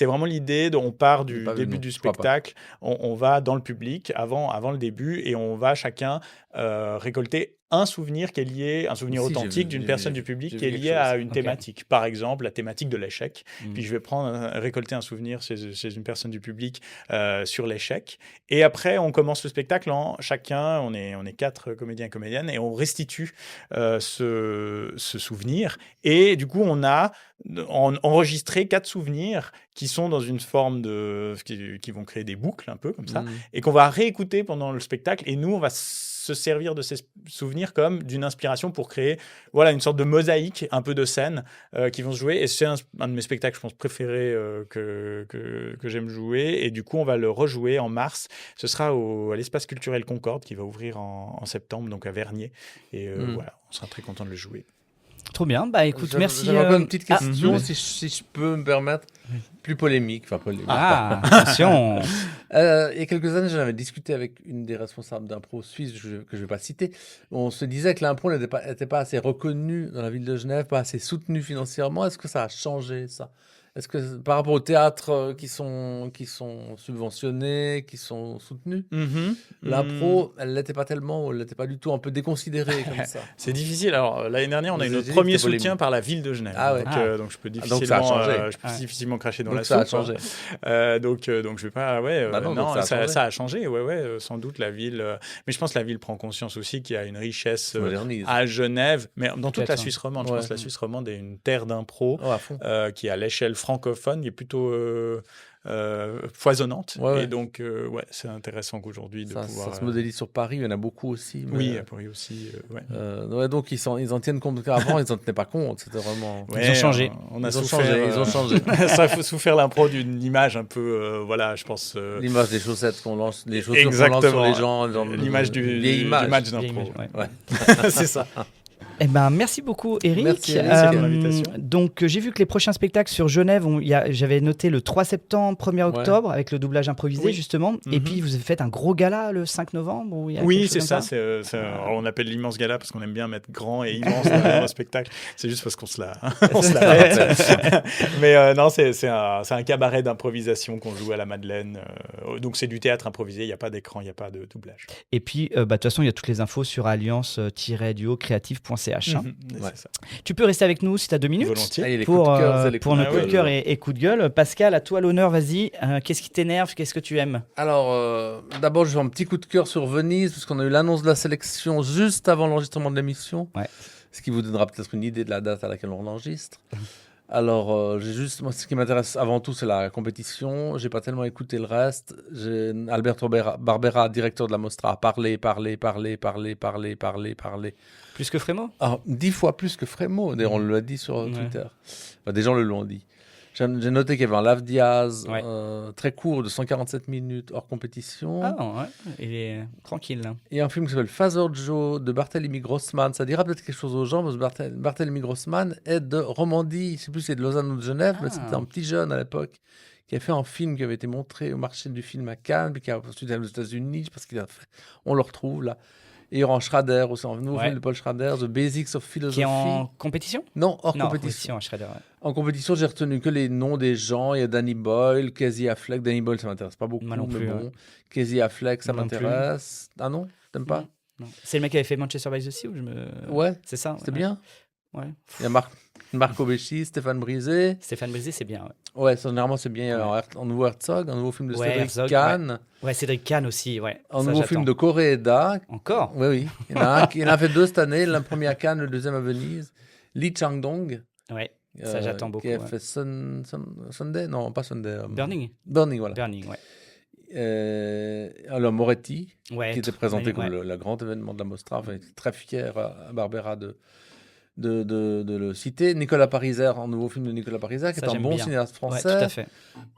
vraiment l'idée on part du début du spectacle, on va dans le public avant le début et on va chacun récolter un souvenir qui est lié, un souvenir authentique d'une personne du public qui est lié à une thématique. Par exemple, la thématique de l'échec. Puis je vais récolter un souvenir chez une personne du public sur l'échec. Et après, on commence le spectacle chacun, on est 4 comédiens et comédiennes, et on restitue ce souvenir. Et du coup, on a enregistré 4 souvenirs qui sont dans une forme qui vont créer des boucles un peu comme ça, et qu'on va réécouter pendant le spectacle. Et nous, on va se servir de ces souvenirs comme d'une inspiration pour créer une sorte de mosaïque un peu de scènes qui vont se jouer. Et c'est un de mes spectacles, je pense, préférés que j'aime jouer. Et du coup, on va le rejouer en mars. Ce sera à l'Espace culturel Concorde qui va ouvrir en septembre, donc à Vernier. Et voilà, on sera très content de le jouer. Trop bien, écoute, merci. J'avais encore une petite question, si je peux me permettre, plus polémique. Attention. Il y a quelques années, j'en avais discuté avec une des responsables d'impro suisse, que je ne vais pas citer. On se disait que l'impro n'était pas assez reconnu dans la ville de Genève, pas assez soutenu financièrement. Est-ce que ça a changé, ça ? Est-ce que par rapport aux théâtres qui sont subventionnés, qui sont soutenus, l'impro, elle ne l'était pas tellement, elle n'était pas du tout, un peu déconsidérée comme ça? C'est difficile. Alors, l'année dernière, on a eu notre premier soutien par la ville de Genève. Donc, je peux difficilement cracher dans la soupe. Ça a changé. Donc, je vais pas... ça a changé. Sans doute, la ville... mais je pense que la ville prend conscience aussi qu'il y a une richesse à Genève, mais dans toute la Suisse romande. Je pense que la Suisse romande est une terre d'impro qui, à l'échelle francophone, est plutôt foisonnante. Et donc, c'est intéressant qu'aujourd'hui de pouvoir... Ça se modélise sur Paris, il y en a beaucoup aussi. Mais... Oui, à Paris aussi. Donc, ils en tiennent compte qu'avant, ils n'en tenaient pas compte. C'était vraiment... Ils ont changé. Ils ont changé. Ça faut souffrir l'impro d'une image un peu, je pense... L'image des chaussettes qu'on lance, les chaussures qu'on lance sur les gens. L'image du match d'impro. C'est ça. Merci beaucoup, Eric. Merci pour l'invitation. Donc, j'ai vu que les prochains spectacles sur Genève, j'avais noté le 3 septembre, 1er octobre, avec le doublage improvisé, justement. Et puis, vous avez fait un gros gala le 5 novembre Oui, c'est ça. On appelle l'immense gala parce qu'on aime bien mettre grand et immense dans un spectacle. C'est juste parce qu'on se la répète. Mais non, c'est un cabaret d'improvisation qu'on joue à la Madeleine. Donc, c'est du théâtre improvisé. Il n'y a pas d'écran, il n'y a pas de doublage. Et puis, de toute façon, il y a toutes les infos sur alliance-duo-créative.ch. Ça. Tu peux rester avec nous si tu as 2 minutes. Volontiers. Pour nos coups de cœur et coups de gueule. Pascal, à toi l'honneur, vas-y. Qu'est-ce qui t'énerve? Qu'est-ce que tu aimes? Alors, d'abord, je fais un petit coup de cœur sur Venise, parce qu'on a eu l'annonce de la sélection juste avant l'enregistrement de l'émission. Ce qui vous donnera peut-être une idée de la date à laquelle on l'enregistre. Alors, moi, ce qui m'intéresse avant tout, c'est la compétition. J'ai pas tellement écouté le reste. Alberto Barbera, directeur de la Mostra, a parlé. Plus que Frémaux? 10 fois plus que Frémaux. D'ailleurs, on l'a dit sur Twitter. Des gens le l'ont dit. J'ai noté qu'il y avait un Lave Diaz très court de 147 minutes hors compétition. Il est tranquille. Là. Il y a un film qui s'appelle Father Joe de Barthélemy Grossman. Ça dira peut-être quelque chose aux gens, parce que Barthélemy Grossman est de Romandie. Je ne sais plus si c'est de Lausanne ou de Genève, mais c'était un petit jeune à l'époque qui a fait un film qui avait été montré au marché du film à Cannes, puis qui a ensuite allé aux États-Unis, parce qu'il a fait. On le retrouve là. Et il y aura Schrader aussi, un nouveau film de Paul Schrader, The Basics of Philosophy. Qui est en compétition? Non, hors compétition. Schrader, En compétition, j'ai retenu que les noms des gens. Il y a Danny Boyle, Casey Affleck. Danny Boyle, ça m'intéresse pas beaucoup, mais bon. Casey Affleck, ça m'intéresse. Ah non? T'aimes pas? Non. C'est le mec qui avait fait Manchester by the Sea ou Ouais. C'est ça? C'était bien? Ouais. Il y a Marco Becci, Stéphane Brisé. Stéphane Brisé, c'est bien, Ouais, généralement, c'est bien en nouveau Herzog, un nouveau film de Ouais, Cédric Herzog, Kahn, Ouais, Cédric Kahn aussi, ouais. un Ça, nouveau j'attends. film de Koreeda. Encore Oui, oui. Il en a fait 2 cette année, le premier à Cannes, le deuxième à Venise. Lee Chang-dong, Ouais, ça j'attends beaucoup. qui a Ouais. fait Sunday, non, pas Sunday. Burning Burning, voilà. Burning, ouais. Alors Moretti, Ouais, qui était présenté ouais, comme ouais. le grand événement de la Mostra. Enfin, j'étais très fier à Barbera de le citer. Nicolas Pariser, un nouveau film de Nicolas Pariser, qui Ça, est un j'aime bon bien. cinéaste Ouais, français. tout à fait.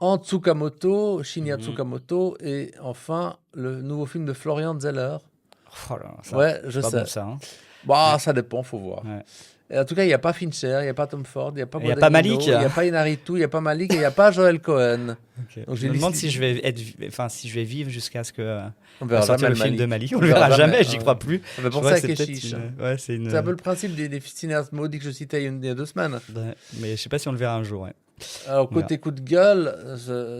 En Tsukamoto, Shinya Mhm. Tsukamoto, et enfin le nouveau film de Florian Zeller. Oh là là, ça, Ouais, je pas sais. bon ça. Hein. Bah, ça dépend, faut voir. Ouais. Et en tout cas, il n'y a pas Fincher, il n'y a pas Tom Ford, il n'y a pas Il y a pas Guadagnino, Malik. il n'y a pas Inarritu, il n'y a pas Malik, et il n'y a pas Joel Cohen. Donc, Je me demande si je vais si je vais vivre jusqu'à ce que On va verra sortir jamais le film de Malik. On On le verra verra jamais, jamais, j'y ouais. crois plus. On va Je penser vois à que c'est peut-être Keshish. Ouais, c'est une. C'est un peu le principe des cinéastes maudits que je citais il y a 2 semaines. Ouais, mais je sais pas si on le verra un jour. Ouais. Alors, Voilà. côté coup de gueule,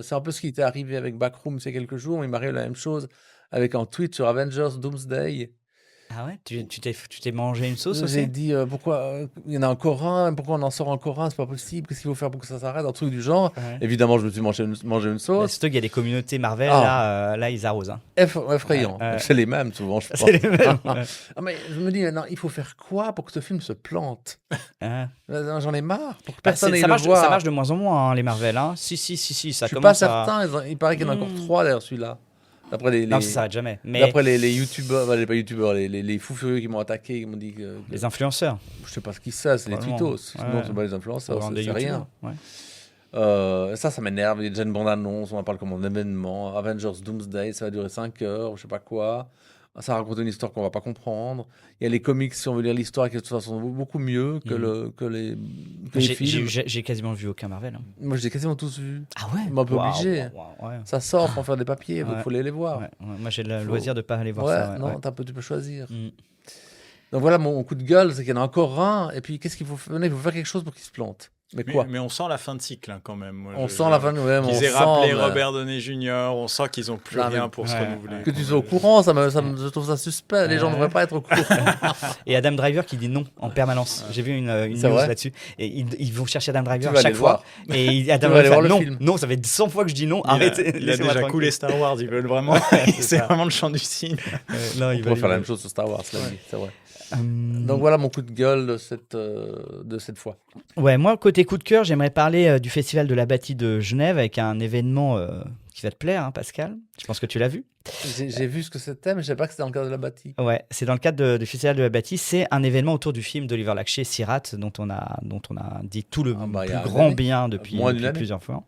c'est un peu ce qui était arrivé avec Backroom il y a quelques jours. Il m'arrive la même chose avec un tweet sur Avengers Doomsday. Ah ouais, tu t'es mangé une sauce J'ai aussi. dit pourquoi il y en a encore un, pourquoi on en sort encore un, c'est pas possible, qu'est-ce qu'il faut faire pour que ça s'arrête, un truc du genre. Ouais. Évidemment, je me suis mangé une Mais sauce. surtout qu'il y a des communautés Marvel là ils arrosent. Hein. Effrayant. Ouais. C'est les mêmes souvent, je pense. C'est les mêmes. Ouais. Ah, mais je me dis, non, il faut faire quoi pour que ce film se plante? Hein. J'en ai marre. Pour que Bah, personne n'aille ça le marche, voir. ça marche de moins en moins, hein, les Marvel. Hein. Si, ça Je suis pas commence à... certain. Il paraît qu'il y en a encore 3 d'ailleurs, celui-là. D'après Non, ça s'arrête jamais. Mais d'après les youtubeurs, pas youtubeurs, les fous furieux qui m'ont attaqué, qui m'ont dit que les influenceurs. je sais pas ce qu'ils savent, c'est les Probablement. tweetos. Sinon, Ouais. c'est pas les influenceurs, Ou des c'est rien. youtubeurs. Ouais. Ça m'énerve. Il y a déjà une bande-annonce, on en parle comme un événement. Avengers Doomsday, ça va durer 5 heures, je sais pas quoi. Ça raconte une histoire qu'on va pas comprendre. Il y a les comics, si on veut lire l'histoire, qui de toute façon beaucoup mieux que les films. J'ai quasiment vu aucun Marvel. Hein. Moi, je les ai quasiment tous vus. Ah ouais. Mais on peut obliger. Ouais. Ça sort, faut en faire des papiers, donc Ouais. faut aller les voir. Ouais. Moi, j'ai le Faut- loisir de pas aller voir Ouais, ça. Ouais. non, Ouais. tu peux choisir. Mm. Donc voilà, mon coup de gueule, c'est qu'il y en a encore un. Et puis, qu'est-ce qu'il faut faire? Il faut faire quelque chose pour qu'il se plante. Mais quoi? Mais on sent la fin de cycle hein, quand même. Moi, On sent la fin de... Ouais, mais Qu'ils on aient rappelé sent, Robert Downey Jr., on sent qu'ils n'ont plus Non, rien mais- pour se Ouais, renouveler. Que tu sois au courant, je trouve ça suspect. Les gens ne devraient pas être au courant. Et Adam Driver qui dit non en permanence. J'ai vu une C'est news vrai là-dessus. Et ils vont chercher Adam Driver vas chaque aller fois. voir. Et Adam Tu vas aller Driver voir le non, film. non, ça fait 100 fois que je dis non. Il a- Arrêtez. il a laissez-moi déjà tranquille. coulé Star Wars, ils veulent vraiment. c'est vraiment le champ du signe. Non, On il va pourrait faire la même chose sur Star Wars, là, c'est vrai. Donc Donc voilà mon coup de gueule de cette fois. ouais, moi côté coup de cœur, j'aimerais parler du festival de la Bâtie de Genève avec un événement qui va te plaire, hein, Pascal. Je pense que tu l'as vu. J'ai vu ce que c'était, mais je ne savais pas que c'était dans le cadre de la bâtie. Ouais, c'est dans le cadre du festival de la Bâtie. C'est un événement autour du film d'Oliver Lackey, Sirat, dont on a dit tout le Ah bah, il y plus a une grand année. bien depuis Moins d'une année. plusieurs fois.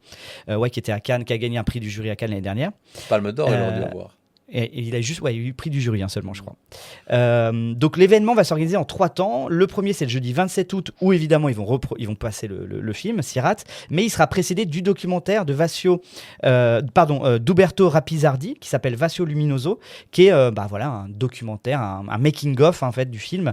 Ouais, qui était à Cannes, qui a gagné un prix du jury à Cannes l'année dernière. Palme d'or, il aurait dû l'avoir. Et il a juste, ouais, il a eu le prix du jury seulement, je crois. Donc l'événement va s'organiser en 3 temps. Le premier, c'est le jeudi 27 août, où évidemment ils vont passer le film Sirat, mais il sera précédé du documentaire de d'Uberto Rapizardi, qui s'appelle Vasio Luminoso, qui est un documentaire, un making of en fait du film,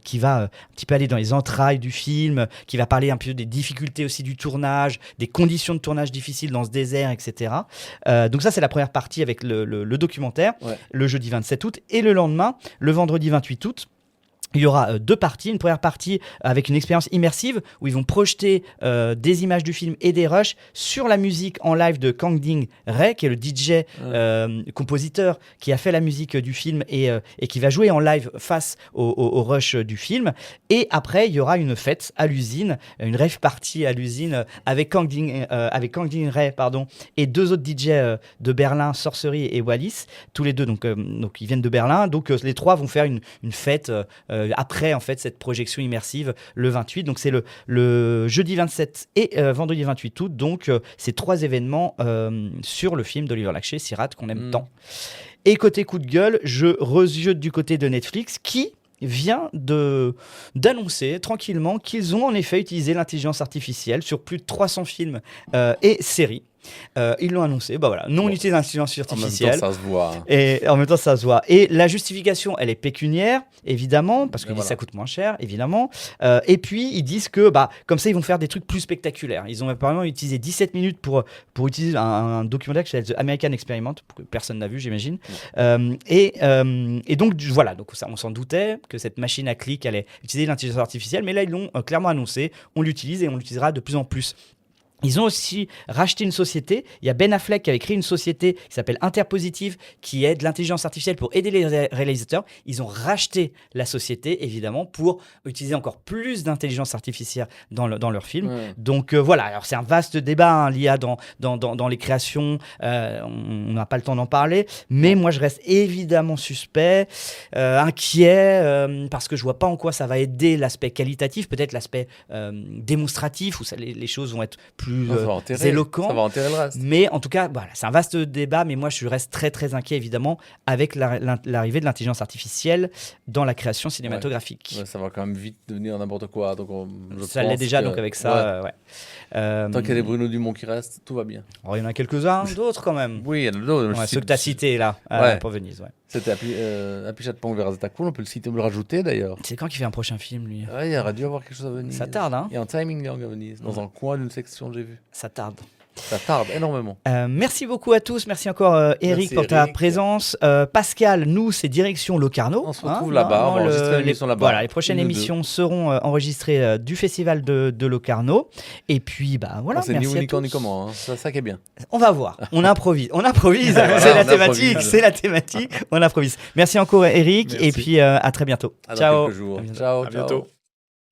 qui va un petit peu aller dans les entrailles du film, qui va parler un peu des difficultés aussi du tournage, des conditions de tournage difficiles dans ce désert, etc. Donc ça, c'est la première partie avec le documentaire, Ouais. le jeudi 27 août, et le lendemain, le vendredi 28 août, il y aura 2 parties. Une première partie avec une expérience immersive où ils vont projeter des images du film et des rushs sur la musique en live de Kang Ding Ray, qui est le DJ compositeur qui a fait la musique du film et qui va jouer en live face au rush du film. Et après, il y aura une fête à l'usine, une rave party à l'usine avec Kang Ding Ray, et 2 autres DJ de Berlin, Sorcery et Wallis, tous les deux donc ils viennent de Berlin. Donc les 3 vont faire une fête après en fait cette projection immersive le 28. Donc c'est le jeudi 27 et vendredi 28 août. Donc ces 3 événements sur le film d'Oliver Lackey, Sirat, qu'on aime tant. Et côté coup de gueule, je rejette du côté de Netflix qui vient d'annoncer tranquillement qu'ils ont en effet utilisé l'intelligence artificielle sur plus de 300 films et séries. Ils l'ont annoncé, on utilise l'intelligence En même artificielle. temps, ça se voit. Hein. Et en même temps, ça se voit. Et la justification, elle est pécuniaire, évidemment, parce qu'ils disent voilà. ça coûte moins cher, évidemment. Et puis, ils disent que, comme ça, ils vont faire des trucs plus spectaculaires. Ils ont apparemment utilisé 17 minutes pour utiliser un documentaire qui s'appelle The American Experiment, que personne n'a vu, j'imagine. Et donc, voilà. Donc, ça, on s'en doutait que cette machine à clic allait utiliser l'intelligence artificielle, mais là, ils l'ont clairement annoncé. On l'utilise et on l'utilisera de plus en plus. Ils ont aussi racheté une société. Il y a Ben Affleck qui avait créé une société qui s'appelle Interpositive, qui est de l'intelligence artificielle pour aider les réalisateurs. Ils ont racheté la société, évidemment, pour utiliser encore plus d'intelligence artificielle dans leurs films. Ouais. Donc voilà, alors c'est un vaste débat, hein, l'IA dans les créations. On n'a pas le temps d'en parler. Mais moi, je reste évidemment suspect, inquiet, parce que je vois pas en quoi ça va aider l'aspect qualitatif, peut-être l'aspect démonstratif, où les choses vont être plus Ça va enterrer, éloquent. ça va enterrer le reste. Mais en tout cas, voilà, c'est un vaste débat, mais moi je reste très très inquiet évidemment avec l'arrivée de l'intelligence artificielle dans la création cinématographique. Ouais, ça va quand même vite devenir n'importe quoi. Donc Ça l'est déjà, donc avec ça, ouais. Tant qu'il y a des Bruno Dumont qui restent, tout va bien. Oh, il y en a quelques-uns d'autres quand même. Oui, il y en a d'autres. Ouais, ceux que tu as cités là, Ouais. pour Venise. Ouais. C'était Apichat Pong vers Cool, on peut le citer, on peut le rajouter d'ailleurs. C'est quand qu'il fait un prochain film lui? Ouais, il aurait dû avoir quelque chose à Venise. Ça tarde, hein? Il y a un timing young à Venise, dans un coin d'une section, j'ai vu. Ça tarde. Ça tarde énormément. Merci beaucoup à tous. Merci encore Eric Merci, pour ta Eric. présence. Pascal, nous, c'est direction Locarno. On se retrouve là-bas, on va enregistrer l'émission là-bas. Voilà, les prochaines Une ou émissions seront enregistrées du festival de Locarno. Et puis, bah voilà, C'est ni merci où à ni quand ni tous. comment, hein. C'est ça qui est bien. On va voir. On improvise. On improvise. Voilà, C'est la on thématique. improvise. C'est la thématique. On improvise. Merci encore Eric. Merci. Et puis à très bientôt. À dans Ciao. quelques jours. À bientôt. Ciao, À ciao. bientôt.